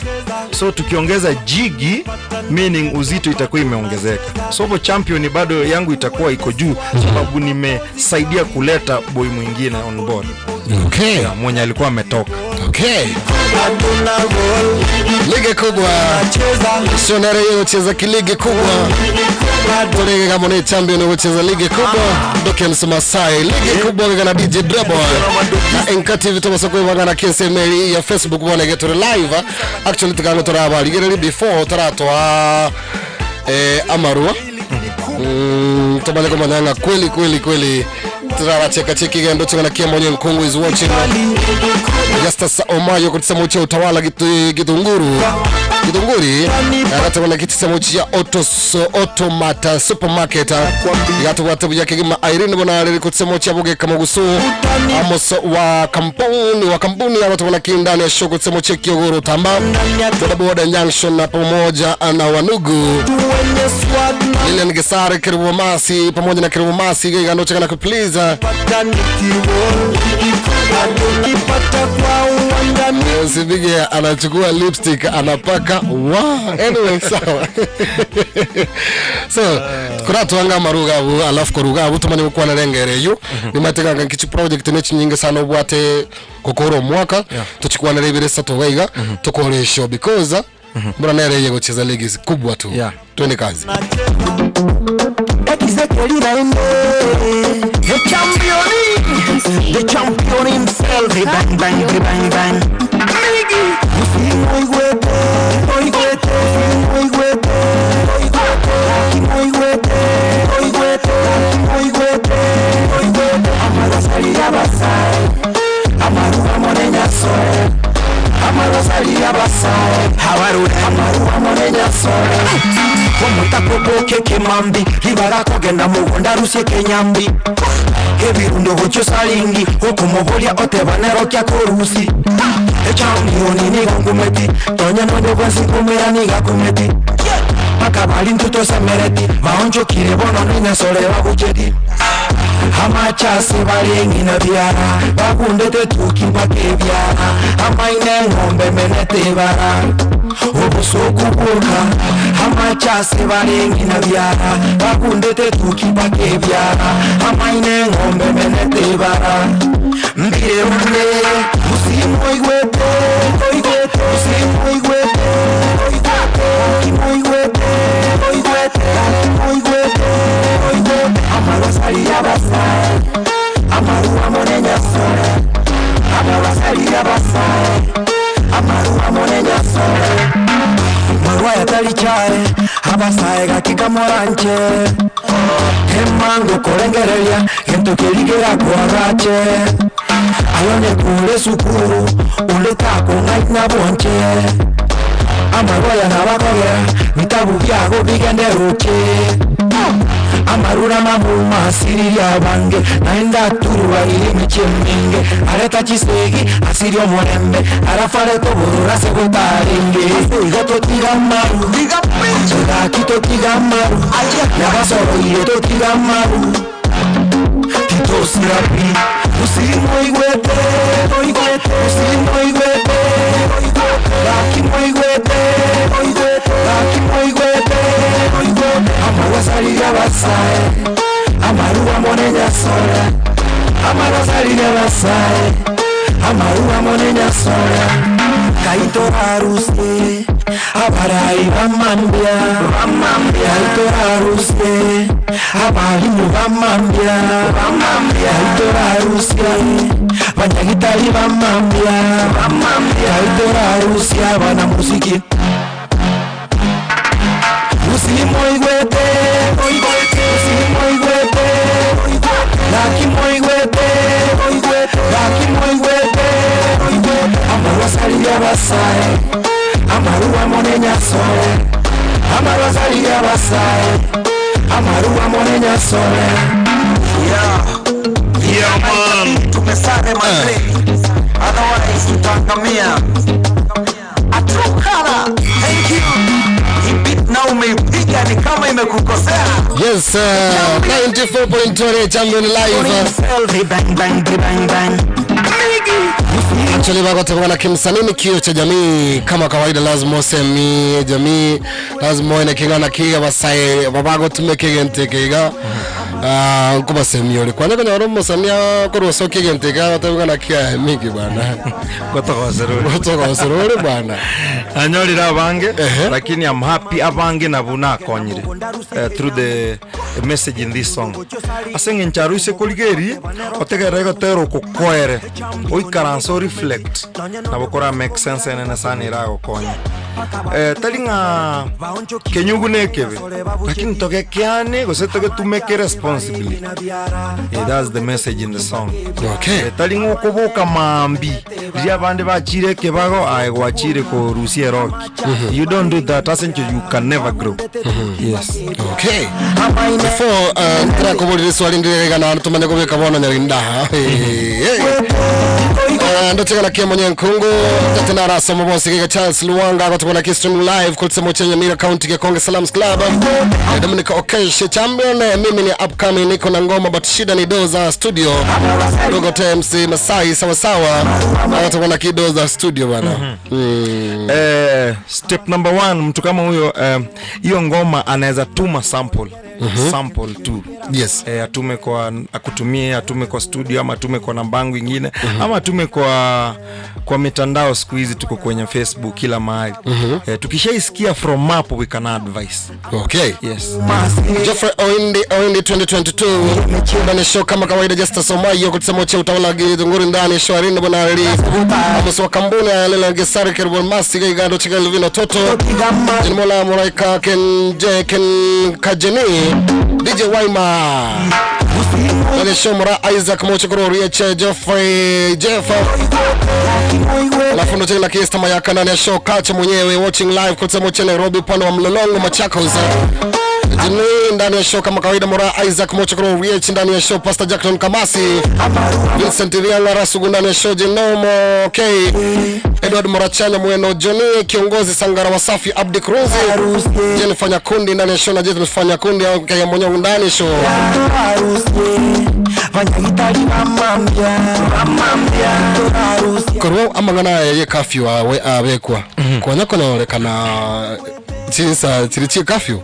So tukiongeza Jiggy meaning uzito itakuwa imeongezeka. So bo champion bado yangu itakuwa iko juu sababu nimesaidia kuleta boy mwingine on board. Okay. Yeah, mwenye alikuwa ametoka. Okay. Ligi kubwa. Sionere yeo cheza kiligi kubwa. Tolege kama ni champion yeo cheza ligi kubwa. Doke msumasai. Ligi kubwa gana DJ Drabo. Na INKA TV Thomas kwa wagana KSMA ya Facebook wana getore live. Actually tukanga tora habari. Gere before taratoa Amarua. Tabale kama nanga kweli. Tara cheka cheki gendo changa na Emonyo Nkungu is watching. Justus Omayo kutisema uchi utawala Gitunguri akatabana kitisema uchi ya Automata Supermarket yatu yake kama Irene Bonare kutisema uchi abuge kama gusu Amos wa kampuni ya watu wanakindani ya show kutisema uchi Kiogoro Tamba boda junction na pamoja na Wanugu ile ngesare karibu masi pamoja na karibu masi gano changa na please Sibige anachukua lipstick anapaka anyway sawa. So kuna tuanga marugabu alafu korugabu tumani kwa na rengere yo ni mateka ngichi project nechi nyingi sana ubwate kokoro mwaka tuchukua na rebere sato waiga tukore show because mbona nere yego cheza ligi kubwa tu twende kazi. The champion himself, bang bang bang bang. Mambi libarako genda mugunda rusye kenyambi kebirundo hocho salingi okumubolya otebanero kya korusi echampioni ni gongumeti tonya nondo kwansikumira ni gakumeti akabali ntuto semereti maonjo kire bono nina sole babujedi amachase balengi na biara bakundete tukipake biara amaine ngombe menete bara obusoku kuka amachase balengi na biara bakundete tukipake biara amaine ngombe menete bara mbire mune musimu igwete musimu igwete Amarosali abasai Amaru amonenya sore Amarosali abasai Amaru amonenya sore Marwa ya talichare Abasai gakika moranche Hemango korengerelia Gento keligera kuagache Ayone kule sukuru Ule tako ngaina bonche amaroya nabakogera bitabu byago bigenderuke amarura mamuma siriya bange naenda turuwa ilimi cheminge areta chisegi asirio morembe arafare toborora sego taringe igato tigamaru diga kito tigamaru nabasoro iyo tigamaru tito sirapi usimo igwete usimo igwete laki moigwete amarwasalira basae amaruwa monenya soya amarwasalira basae amaruwa monenya soya kaito aruse abarai bamambia kaito aruse abalimu bamambia kaito aruse banyagitari bamambia kaito aruse abana musiki usimo igwete laki moigwete amarwasalira basae amaruwa monenya soe amarwasalira basae amaruwa monenya soe yeah man tumesare madreni otherwise tutangamia atrukana thank you na umeipiga ni kama imekukosea. Yes, 94.20 Champion Live. Bang bang bang bang. Actually bago na kimsanini kio cha jamii kama kawaida lazima usemi jamii lazima ine kingana kiga basai babago tumeke ntekega kuba semiori kwa nini naromo samia koro soke ntekega batabana kia mingi bana gotoka serori bana anyori rabange lakini I'm happy abange na buna konyire through the message in this song asenge ncharuise kuligeri otegera gotero kukoere oikaranso reflect na bokora make sense ene sana irago konya talinga kenyugune kebe lakini toke kiane gosetoke to make responsibility that's the message in the song. Okay, talinga kubuka mambi ria bande bachire kebago aigwachire ko rusie rock. You don't do that asenge you can never grow. Yes. Okay, before track over swali ndirega na tumane kubeka bona nyarinda ndo chekana kia mwenye nkungu tatena rasa mbosi kika Charles Luanga kutoka Kistream Live kulitsemo chenye Mira County ke Konge Salams Club Dominica Okeshe champion mimi ni upcoming niko na ngoma but shida ni doza studio dogo TMC Masai sawa sawa kutoka na kidoza studio bana. Step number 1 mtu kama huyo hiyo ngoma anaweza tuma sample sample tu. Yes. Atume kwa akutumie atume kwa studio ama atume kwa nambangu nyingine ama atume kwa mitandao siku hizi tuko kwenye Facebook kila mahali. Tukishaisikia from map we can advise. Okay. Yes. Jeffrey Oindi 2022 bana show kama kawaida just somayo kutsemo cha utawala ngiri ndani show arinde bana ali amuswa kambuni alela ngesari kerbon masi gigando chikali vino toto jinmola moraika ken kajeni DJ Waima Wale Samora Isaac Omochokoro Rieche Jeffrey alafu chini la kiesta mayaka ndani ya show kacha mwenyewe watching live kutoka chini Nairobi pano wa Mlolongo Machakos jini ndani ya show kama kawaida Mora Isaac Omochokoro Rieche ndani ya show Pastor Jackson Kamasi Vincent Rianga Rasugu ndani ya show Jinomo okay Edward Morachanya Mweno Johnny kiongozi Sangara Wasafi Abdi Cruz jeni fanya kundi ndani ya show na jeni fanya kundi au kaya mwenye ndani ya show Koro amangana ye kafyu abekwa kwa ko naorekana chinsa chirichi kafyu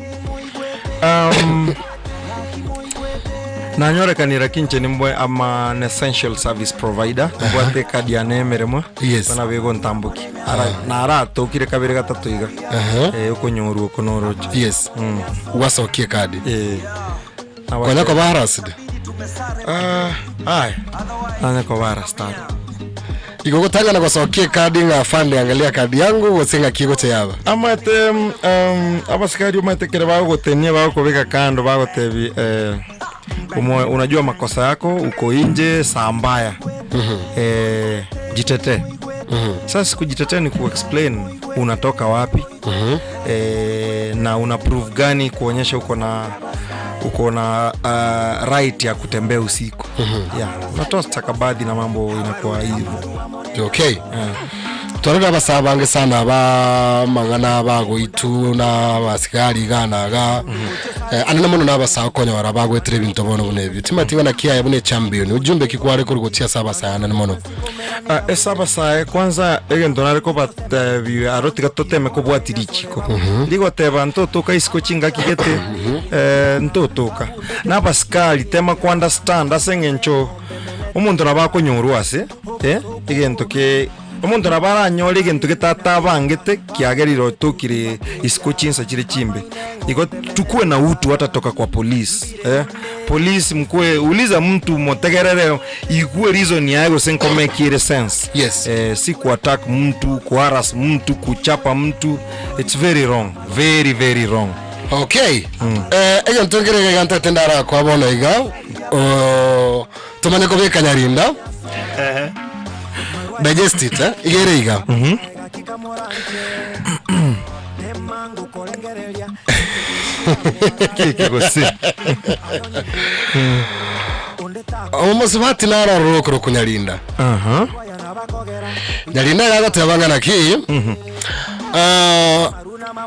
nanyorekanira kinche nimbwe ama an essential service provider mbwate kadi ya nemeremo bana bego ntambuki ara tokire kabiri gatatu iga uko nyoru uko noro yes wasokie kadi kwa nako baraside nako barastar iko kutanga na kusokie kadi nga afande angalia kadi yangu wasenga kiko cha yaba amate abasikari umate kire bago gotenia bago kubeka kando bago tebi unajua makosa yako uko nje saa mbaya jitete Sasa kujitetea ni ku-explain unatoka wapi, na una proof gani kuonyesha uko na right ya kutembea usiku. Unatoa stakabadhi na mambo inakuwa hivyo. Okay. Twarira basabange sana ba magana bago itu na basikari ganaga anana muno nabasa konyora bagwetire bintu bono bunebi timati bana kiya bune champion ujumbe kikware ko rugotia saba sana muno esaba sae kwanza egento nareko bi arotika toteme ko bwatirichiko ndigo teba ntotoka isko chinga kigete ntotoka na basikari tema ku understand asengencho umuntu nabako nyorwase egento ke umuntu nabara nyore egento getata bangete kiageriro tukire isko chinsa chire chimbe iko tukue na utu watatoka kwa polisi polisi mkwe uliza mtu motegerere ikuwe reason yago senkome kire sense. Yes. Si ku attack mtu, ku harass mtu, kuchapa mtu. It's very wrong, very very wrong. Okay. Egan tongere ganta tendara kwa bono iga tumane ko beka nyarinda digest it igere iga Kiki gosi. Omusubati nara rokoro kunyarinda. Nyarinda yaga tabangana ki.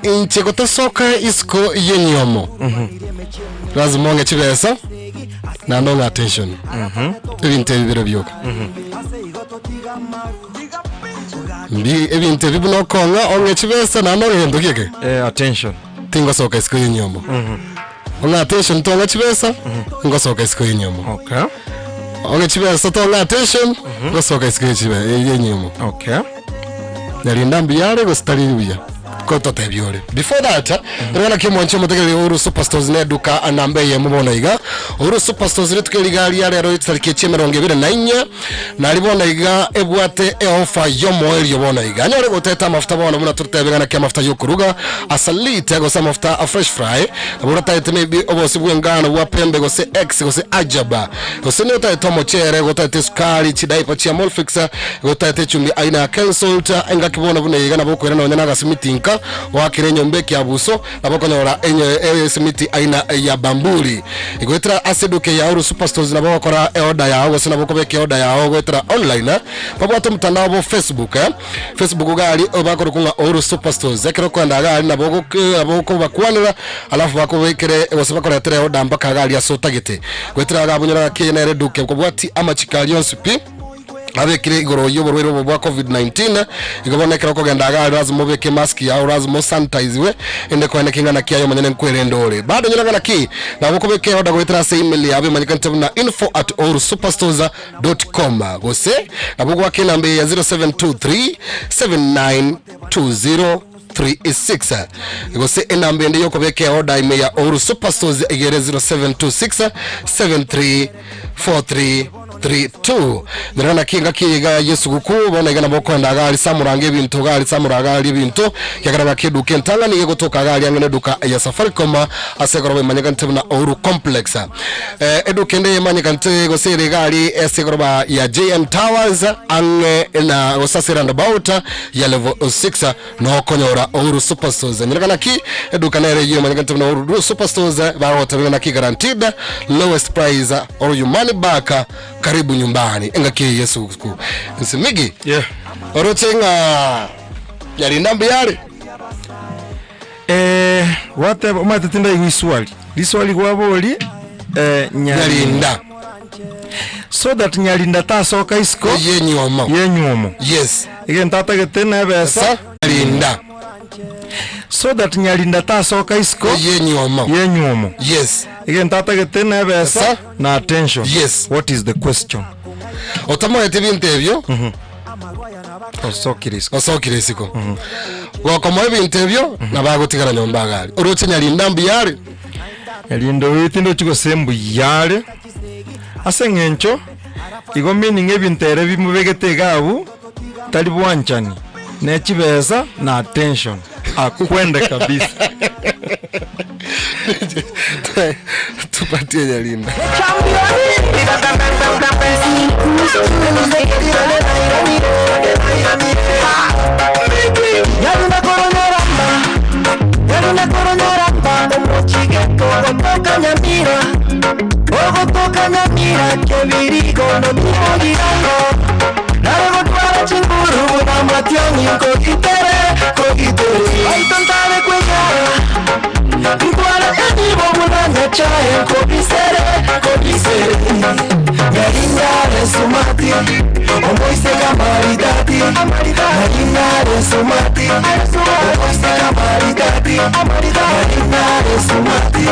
Inche gotasoka isko yenyomo. Lazima nge chibesa. Na no attention. Ebinte bibiro byoka. Ndi ebinte bibuno konga onge chibesa na no hendo kike. Attention. Tingo soka isko yenyomo. Onga attention tonga chibesa. Ngo soka isko yenyomo. Okay. Onge chibesa tonga attention. Ngo soka isko yenyomo. Okay. Narinda mbiyare go stari biya. Koto tebyore. Before that, rana kimwancho mutegere uru superstores ne duka anambe ye mubona iga. Uru superstores ritukeli gali yale ro itariki 24 na libona iga ebwate offer yomo eri bona iga. Nyore goteta mafuta bona muna turtebega na kya mafuta yokuruga asalite go some mafuta a fresh fry. Abura taite maybe obosi bwengano bwa pembe go se x go se ajaba. Go se nota tomo chere go taite sukari chidaipa chia molfixa go taite chumbi aina consult enga kibona bune iga na boko na onyana gasimitinka wakire nyombe kya buso nabokonyora enye simiti aina ya bamburi igwetera aseduke ya uru superstores nabokora order ya ogo sinabokobeke order ya ogo gwetera online babwato mtandao bo Facebook gali obakoro kunga uru superstores ekero kwanda gali naboko bakwanira alafu bakobekere wasabakora tere order mpaka gali asotagete gwetera gabunyora kenere duke kobwati amachikali yonsipi abekire igoro yoborwero bwa COVID-19 igobonekera ko gendaga lazima beke mask ya lazima sanitize we ende ko nekinga na kiyayo manyene nkwerendore bado nyiraga na ki nabo kubeke oda gwetera se email yabe manyikante na info@allsuperstores.com gose nabo kwa kinambe ya 0723 7920 36 gose enambe ndiyo kubeke oda ime ya All Superstores igere 0726 734332 ndirana kinga kiga Yesu guku bona igana boko ndagali samurange bintu gali samuragali bintu yakaraga kiduke ntanga ni gotoka gali angene duka ya Safaricom asegorobe manyagante na Oru Complex edukende yemanyagante gosere gali esegoroba ya JM Towers ange na osasira about ya level 6 no konyora Oru Superstores ndirana ki eduka na reyo manyagante na Oru Superstores ba hotel ki guaranteed lowest price or your money back. Karibu nyumbani enga ki Yesu kuku nsimigi orochenga yali ndambi yale wate umatetinda iwiswali liswali gwaboli nyalinda so that nyalinda tasoka isko yenyomo yes igen tatagete besa nyalinda so that nyalinda tasoka isko yenyomo yes igen tatagete besa na attention. Yes. What is the question? Otamo etibinte ebyo osokirisiko wakomo ebinte ebyo nabagotigara nyomba gali oroche nyalinda mbiyale elindo witindo chiko sembu yale asengencho igo meaning ebintere bimubegete gabu tali bwanchani nechibesa na attention akwende kabisa tupatie Nyalinda. Ogotoka Nyamira kebirigo no tumogirano Narego twara chinguru na mationi kogitere Aitantare kwenyara Nkwara enibo munanya chae kobisere Nyarindare sumati Omoise kamaridati Nyarindare sumati Omoise kamaridati Nyarindare sumati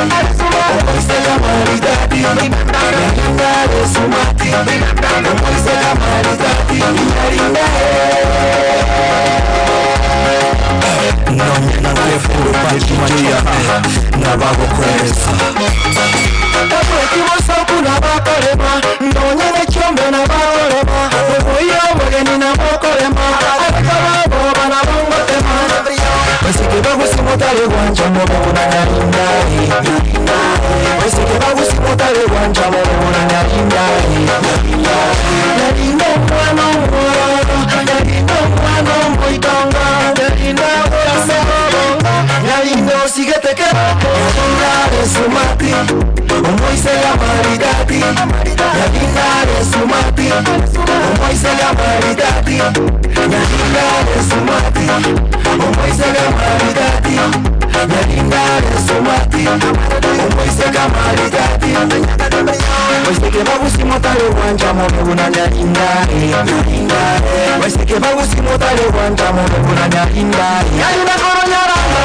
Omoise kamaridati Nyarindare sumati Omoise kamaridati Nonyena ngefuru pachimatia Nabago kweza Tabweki mosaku nabakorema Nonyene chombe nabakorema Oboyo wageni nabakorema Akababo banabongotema Wesike bagusimotale wanja mobona nyarindari Wesike bagusimotale wanja mobona nyarindari Nyarinda mwana mwara Nyarinda mwana mwitonga Nyarinda Nyarinda osigetekera Nyarindare sumati Omoise kamaridati Nyarindare sumati Omoise kamaridati Nyarindare sumati Omoise kamaridati Nyarindare sumati Omoise kamaridati Weseke bagusimotale wanja mobuna nyarindare Weseke bagusimotale wanja mobuna nyarindare Nyarina koronyaramba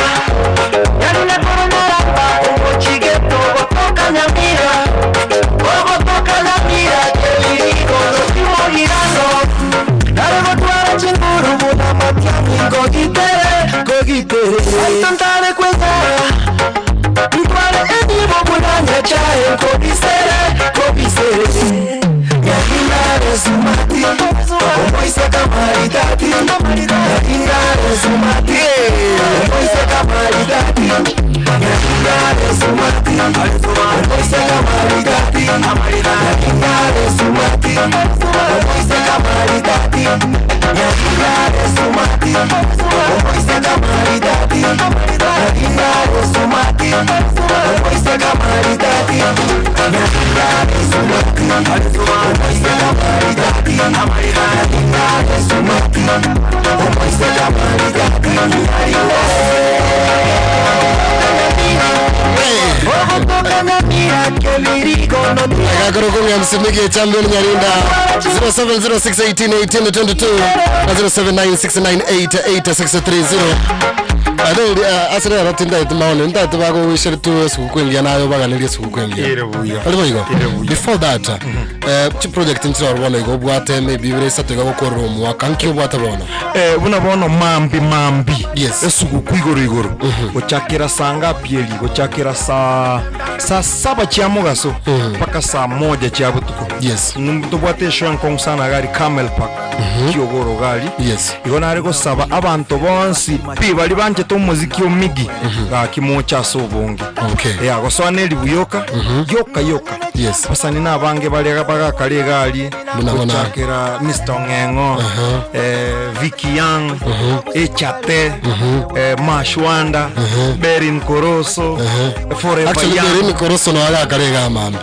Nyarina koronyaramba Omochigeto gotoka Nyamira Ogotoka Nyamira Kebirigo notimogirano Narego twara chinguru muna matiani kogitere Aitantare kwezara Nkwara enibo munanya chae kobisere Nyarindare sumati Omoise kamaridati Nyarindare sumati Omoise kamaridati Nyarindare sumati Omoise kamaridati Nyarindare sumati Omoise kamaridati Nyarindare sumati Omoise kamaridati Nyarindare sumati Omoise kamaridati Nyarindare sumati Omoise kamaridati Nyarindare sumati Omoise kamaridati Akakurukunga msimiki champion Nyalinda 0706181822 na 0796988630 Adeli asere ratinda itmaone ndate bago wishere tu sukukwengia nayo baganiriye sukukwengia aliboigo before that chi project ntira rwona igo bwate maybe bire satega gukora umwaka nkyo bwate bona buna bono mambi yes esukukwigo igoro ochakira sanga pieli ochakira saa 7 chiamugaso paka saa 1 chiabutuko yes numto bwate shwan kong sana gari camel park kiogoro gari yes igona ariko saba abantu bonsi pi bali banje to muziki omigi ga kimocha sobonge okay ya goswaneli buyoka yoka yes basani na bange bali baga kale gari ochakira Mr. Ngengo Vicky Young Echate Mashwanda Berin Koroso Forever actually Berin Koroso no aga kale ga man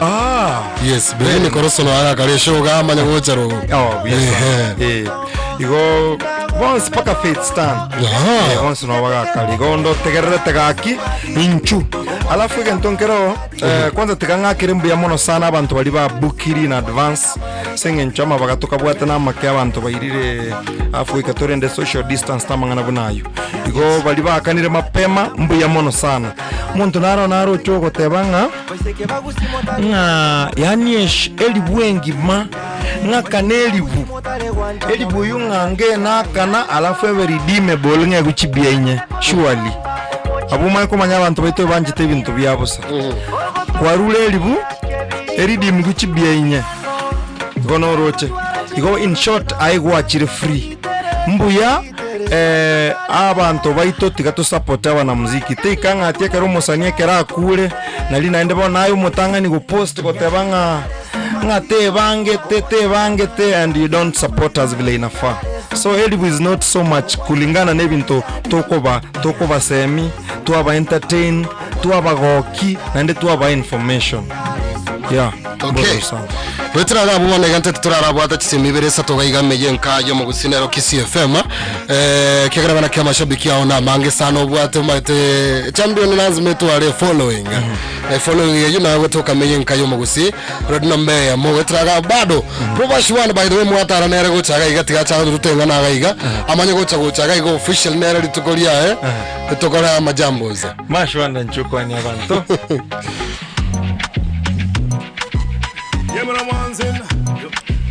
yes Berin Koroso no aga kale show ga manya gocharo yes igo once paka Faith Stand once no baga kale gondo tegerete gaki inchu alafu gentonkero kwanza teganga kirembu ya mono sana abantu bali ba bookiri in advance Senge nchama bagatoka bwata na make abantu bayirire afu ikatorende social distance tamangana bunayo igo bali bakanire mapema mbu ya mono sana muntu naro choko tebanga nga yani elibwengi ma nga kanelibu elibu yungange nakana alafu redeemable nga guchibia inye surely abuma ko manya abantu baito banjite ibintu byabusa kwarule elibu redeem guchibia inye gono roche igo in short I go achire free mbuya abantu baito tigato supporta wana muziki tikanga atia musania kera kule na lina ende bona ayo mutangani go post ko tebanga ngate bangete and you don't support us vile inafaa. So Edibu is not so much kulingana nebinto tokoba semi tuaba entertain tuaba goki and tuaba information. Yeah. Okay. Wetrara bubone gante turara bwata chisimibere satoga igameye nka yo mu gusinero KCFM kigaraba na kama shabiki yao na mange sana bwate mate champion lazima tuare following following you na wetoka meye nka yo mu gusi rodna meya mo wetrara bado probashwana by the way mwatara nere go chaga igatiga cha rutenga na gaiga amanye go chaga igo official nere litukolia litokora majamboza mashwana nchukwa ni abantu.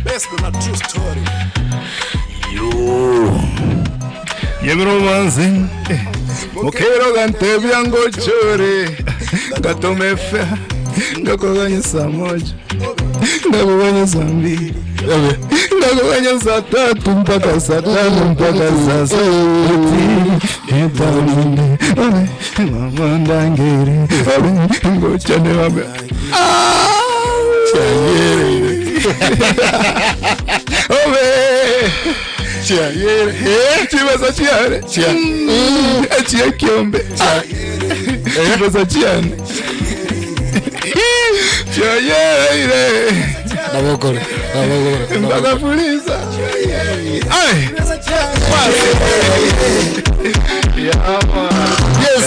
Based on a true story. Yo. Yemro manzin. Mokero gante byango chore. Gatomefa. Ngakoganya samoja. Ngakoganya sambi. Ngakoganya saa 3 mpaka saa 5 mpaka saa 6. Etaminde. Mama ndangere. Ngochane wabe. Chayere. Ove Chiayere Chibasa chiare Chia kiombe Chibasa chiane Chiayere Nabokore Mbaka fuliza Ay Yes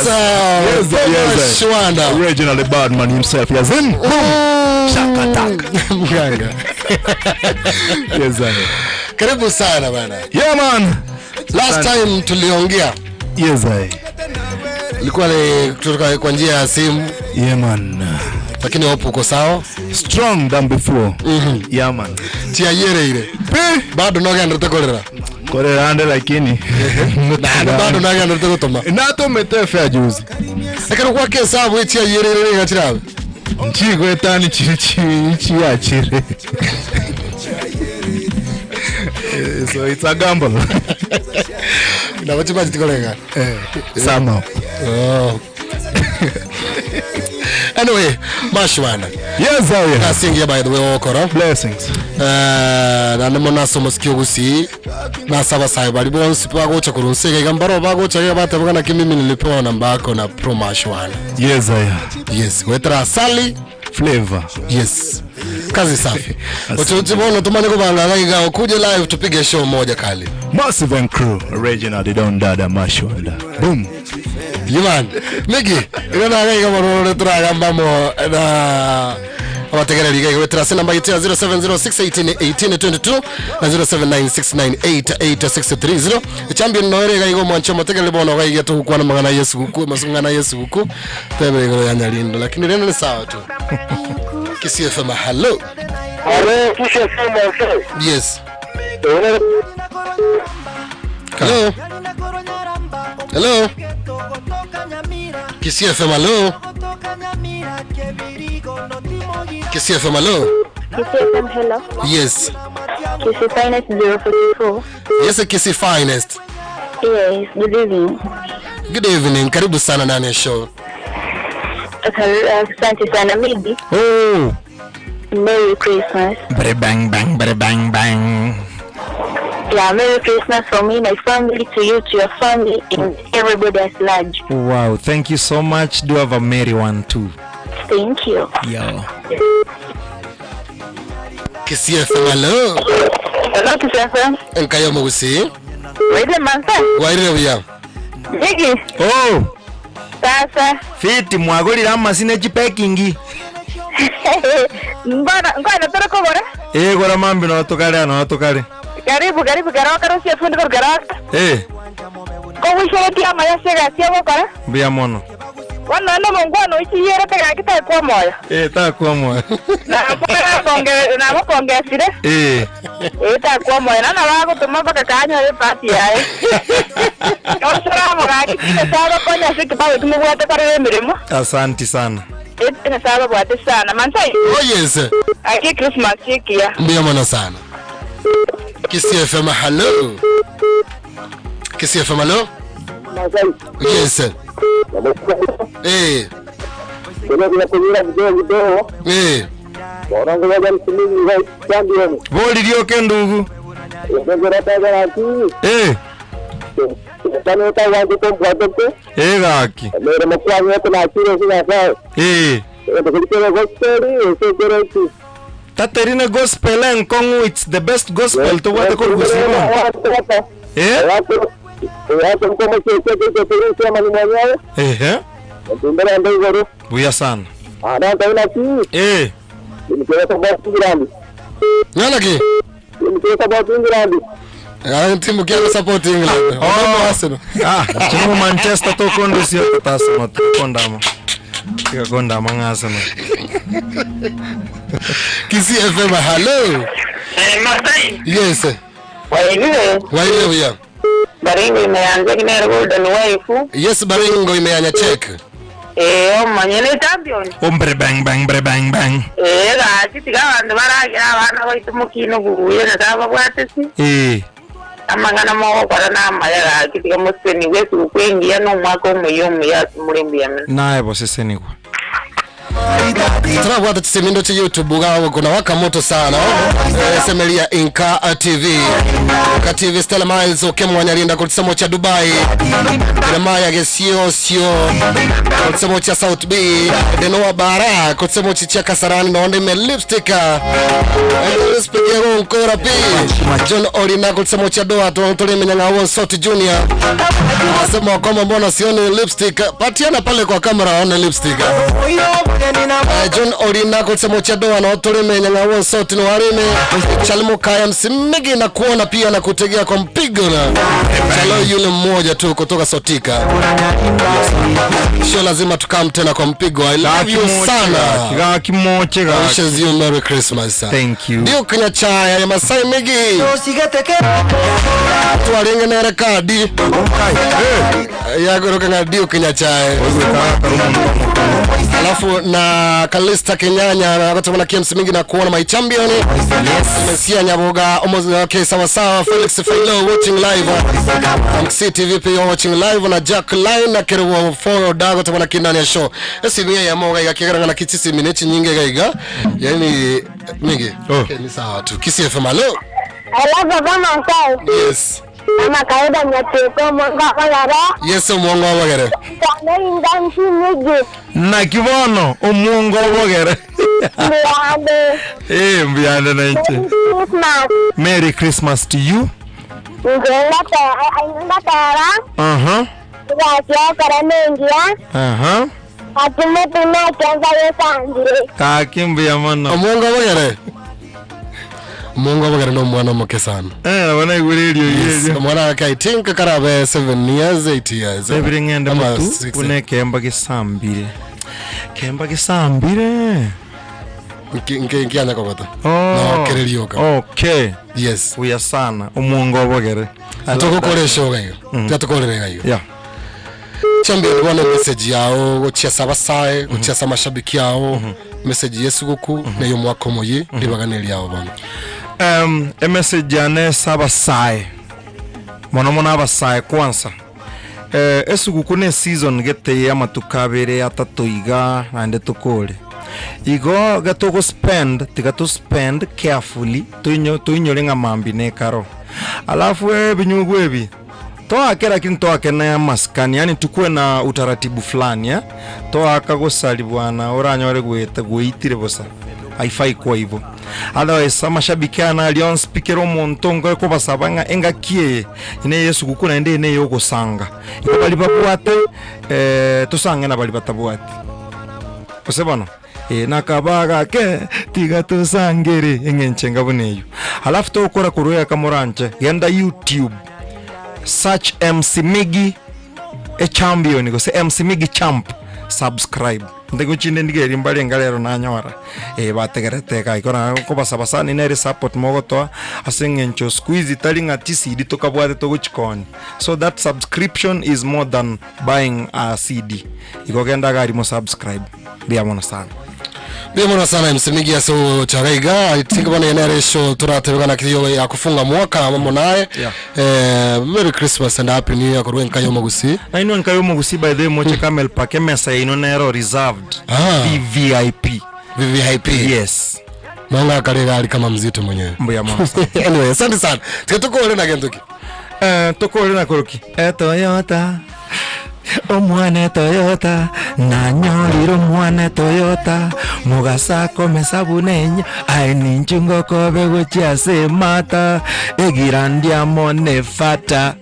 Shwanda Originally Badman himself Yazin Shakatak Mganga Yes sir. Karibu sana bana. Yeah man. Last time tuliongea. Yes sir. Ilikuwa ni kutoka kwa njia ya simu. Yeah man. Lakini hapo uko sawa? Strong than before. Yeah man. Tia yere ile. Bado noga ndoto kolera. Kolera ande lakini. Na bado noga ndoto kutoma. Nato metefe juzi. Lakini kwa kesa hapo tia yere ile ngachira. Nchigo etani chi achire. So it's a gamble. Na wacha baji kolega. Somehow. Oh. Anyway, Mashwana. Yes, sir. Na Senge by the way okora. Blessings. Na namona somoskyo gusi. Na saba sai bali bonsi pagocha kurunse gambaro bagocha ya bata bana kimimi nilipewa namba yako na Pro Mashwana. Yes, sir. Yes, wetra sali flavor. Yes. Kazi safi. Utubono tumane kubanga gaiga ukuje live tupige show moja kali. Massive and crew original they don't dada Mashwana. Boom. Yuman. Miggy, ina gaiga maroro turagamba mo na abategera liga wetra sina namba yetu 0706181822 na 0796988863 champion noere gaigo mwancho mategera bono gaiga tu kwa magana Yesu kuku masungana Yesu kuku tebere go yanyalindo lakini reno ni sawa tu. KCFM hello. Hello, KCFM. Yes. Hello. Hello. KCFM hello. KCFM hello. KCFM hello. Yes. KC Finest 044. Yes, KC Finest. Yes, good evening. Good evening. Karibu sana ndani ya show. Asante sana Miggy. Oh. Merry Christmas. Bang bang bang bang bang. Yeah, Merry Christmas from me, my family, to you, to your family, and everybody at large. Wow, thank you so much. Do have a merry one too. Thank you. Yo. KCFM hello. Hello KCFM. Enkayo mugusi. Waide mansa. Waide uya. Miggy. Oh. Sasa. Fiti mwagulira amasine chipekingi. Ngona toro kobora. Gora mambi no tokale. Karibu garawa sia fundi garawa. Ko wishoti ama ya sega sia bokora. Bia mono. Wana no mongwano ichi yera pega kita kwa moyo. Ta kwa moyo. Na konge sire. Ta kwa moyo na wako tumaba kakanya ile party yae. Osara mga kiti sawa konya sikipawe tumubwate kare mirimo. Asante sana. Ina sawa bwate sana. Mansai. Oh yes. Aki Christmas sikia. Mbia mono sana. KCFM hello. Kiss FM, hello? Yes. Eh. Eh. Boli dio kendugu. Eh. Gaki. Taterina gospel en kongu, it's the best gospel to what ko gusiba. Buya sana. Nana ki? Timu kia support England. Arsenal. Timu Manchester to kondo sio tasema kondama. Tika kondama ngasema. Kisi FM, hello. Masai. Yes. Waile ya. Baringo imeanza kinero golden wife. Yes, Baringo imeanya check. Manyene champion. Ombre bang bang bre bang bang. Gachi tiga bandu baragira abana baitumukiino guguye na taba bwatesi. Amangana mo para na maya kitiga museni wetu kwengia no mwako muyomu ya mulimbi amena. Nae boseseni kwa. Tuna wata tisemindo cha YouTube gawo kuna waka moto sana. Semelia INKA TV. INKA TV Stella Miles okemo nyalinda kutsamo cha Dubai. Maya gesio kutsamo cha South Bay. Denoa bara kutsamo cha Kasarani na onde me lipstick. Respect yako nkora pi. John Olina kutsamo cha Doha tole menyanga won Sot Junior. Asema kama mbona sioni lipstick. Patiana pale kwa kamera one lipstick. John Olina kutsamo cha Doha na tole menyanga won Sot no warime. Chalmo kaya MIGGY na kuona pia na kutegea kwa mpigo na chalo yule mmoja tu kutoka Sotika. Sio lazima tukam tena kwa mpigo. I love you sana. Kimoche ga. Wishes you Merry Christmas. Thank you. Ndio kenya chaya ya Masai MIGGY. Tualinga na rekadi. Ya goroka na ndio kenya chaya. Alafu na Kalista Kenyanya wakati wana KMC MIGGY na kuona my champion. Mesia Nyaboga okay sawa Felix Failo watching live. MX TV pia watching live na Jack Line na Kerewa follow dago tabana kindani ya show. Esimia ya moga yakigara na kitisi minute nyingi gaiga. Yani MIGGY. Okay ni sawa tu. Kisi FM hello. Hello baba Masai. Yes. Ama kaida nyateko mwanga bagara. Yes mwanga bagara. Kana indansi MIGGY. Na kibono omungo bagara. Mbiande na nche. Merry Christmas to you. Kakimbia mana. Omungo bagara. Mungu bagara no mwana moke sana. Wana iguririo yeye. Mwana kai think karabe 7 years 8 years. Everything ende mutu kune kemba gisambire. Kemba gisambire. Nkiana kokota. No kererio ka. Okay. Yes. Uya sana omungo bagara. Tukokoresha gayo. Tukokorera gayo. Yeah. Champion wana message yao gochesa basaye, gochesa mashabiki yao. Message Yesu guku na yo mwakomoye libaganeli yao bana. A message ane sabasaye. Mona abasaye kwanza. Esuguku ne season gete ya matukabere atatoiga ande tukole. Igo gato spend, tigato spend carefully. Tuinyo lenga mambi ne karo. Alafu binyugu ebi. Toa kera kintoa kena maskani, yani tukue na utaratibu fulani ya. Toa kagosali bwana, oranyore guitire bosa. Haifai kwa hivyo. Otherwise mashabiki ana Lion speaker omontongo ko basabanga enga kie ine Yesu gukuna ende ine yogo sanga. Iko bali babwate tusanga na bali batabwate. Kusebano nakabaga ke tiga tusangere engenchenga buneyo. Alafu to okora kuroya kamoranche genda YouTube. Search MC MIGGY a champion go say MC MIGGY champ subscribe ndego chinde ndigeri mbali ngalero na Onyamora bategerete kai kora ko basabasa ni nere support Mogotu asengencho squeeze TALING CD to kabwate to guchikoni so that subscription is more than buying a CD igogenda gari mo subscribe bia mona sana Bimona sana msimigi ya so charaiga. I think bana yenere show turatebwa na kiyo ya kufunga mwaka mamo naye. Merry Christmas and Happy New Year kwa Nkayo Mogusi. Na ino Nkayo Mogusi by the moche kamel pake mesa ino nero reserved. VVIP. VVIP. Yes. Manga karega kama mzito mwenyewe. Mbuya mama. Anyway, asante sana. Tuko ole na gendoki. Tuko ole na koroki. Toyota. Omwane Toyota, nanyoliro mwane Toyota, mugasako mesabunenya, aininchungo kobe guchiase mata, egirandia mone fata.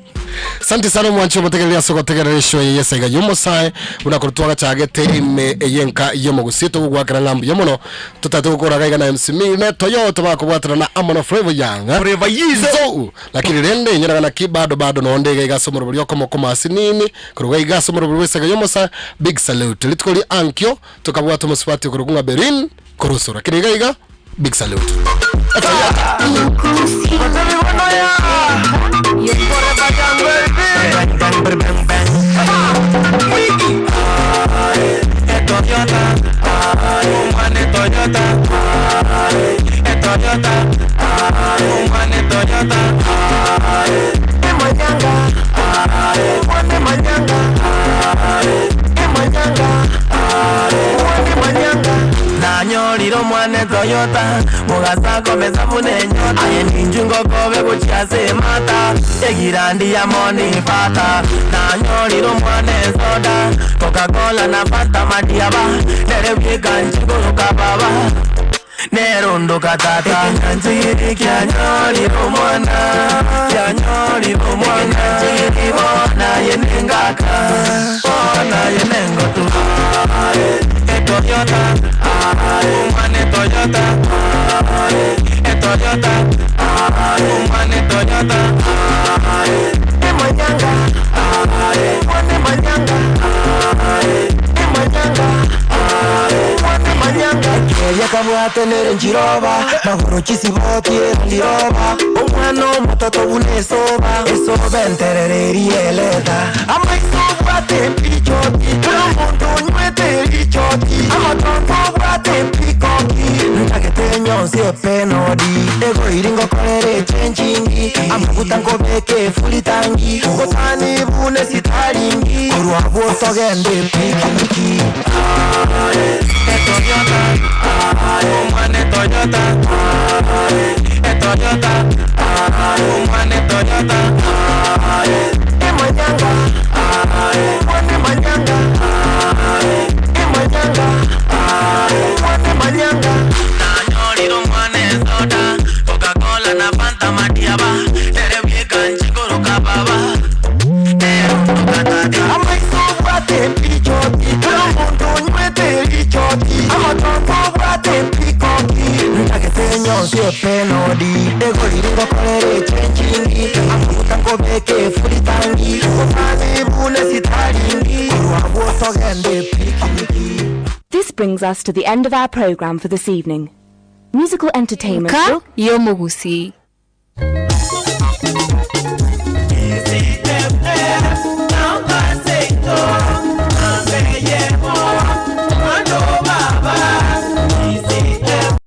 Santi sana mwancho mutegereria soko tegereresho yesega yumosai unakurutwaga chagete ime yenka yomogusito gugwakira ngambu yomono tutatu gukora gaiga na MCMine Toyota bakubwatira na Amono Flavor Young Flavor yizo lakini rende nyiraga na kibado no ndege gasomoro buri okoma koma asinini kuruga igasomoro buri wesega yomosai big salute litkoli ankyo tukabwata musipati kurugunga Berin kurusura kiri gaiga big salute Nanyoliro mwane Toyota, mugasako mesa munenyo, ayeninjungo kobe kuchiase mata, egirandi ya moni fata. Nanyoliro mwane soda, Coca-Cola na Fanta madiaba, nerebika nchikuru kababa, nerundo katata. Nyanjiri kyanyoliro mwana, kyanyoliro mwana, nyanjiri mwana yenengaka, mwana yenengotu. Toyota, umane Toyota, Toyota, umane Toyota, Emanyanga, wane manyanga, Emanyanga, wane manyanga. Kaya kabwate nere njiroba, mahoro chisiboti ndiroba. Umano mototo unesoba, esoba entereri eleta. Amaisobwate pichoti, umuntu nywete lichoti. Amatonsobwate pikoki, ntakete nyonse penodi. Ego iringo korere chenchingi, amakuta nkobeke fulitangi. Kotani bune sitaringi, kuruabu sogende pikiki. Toyota, umane Toyota, Toyota, umane Toyota, Emanyanga, wane manyanga, Emanyanga, wane manyanga. Nanyoliro mwane soda, Coca-Cola na Fanta madiaba, nerebika nchikuru kababa, nerundo katata. Amaisobwate pichoti, umuntu nywete lichoti. Amatonsobwate pikoki, ntakete nyonse penodi. Ego iringo korere chenchingi, amakuta nkobeke fulitangi. Kotani bune sitaringi, kuruabu sogende pikiki. This brings us to the end of our program for this evening. Musical entertainment. Yomogusi.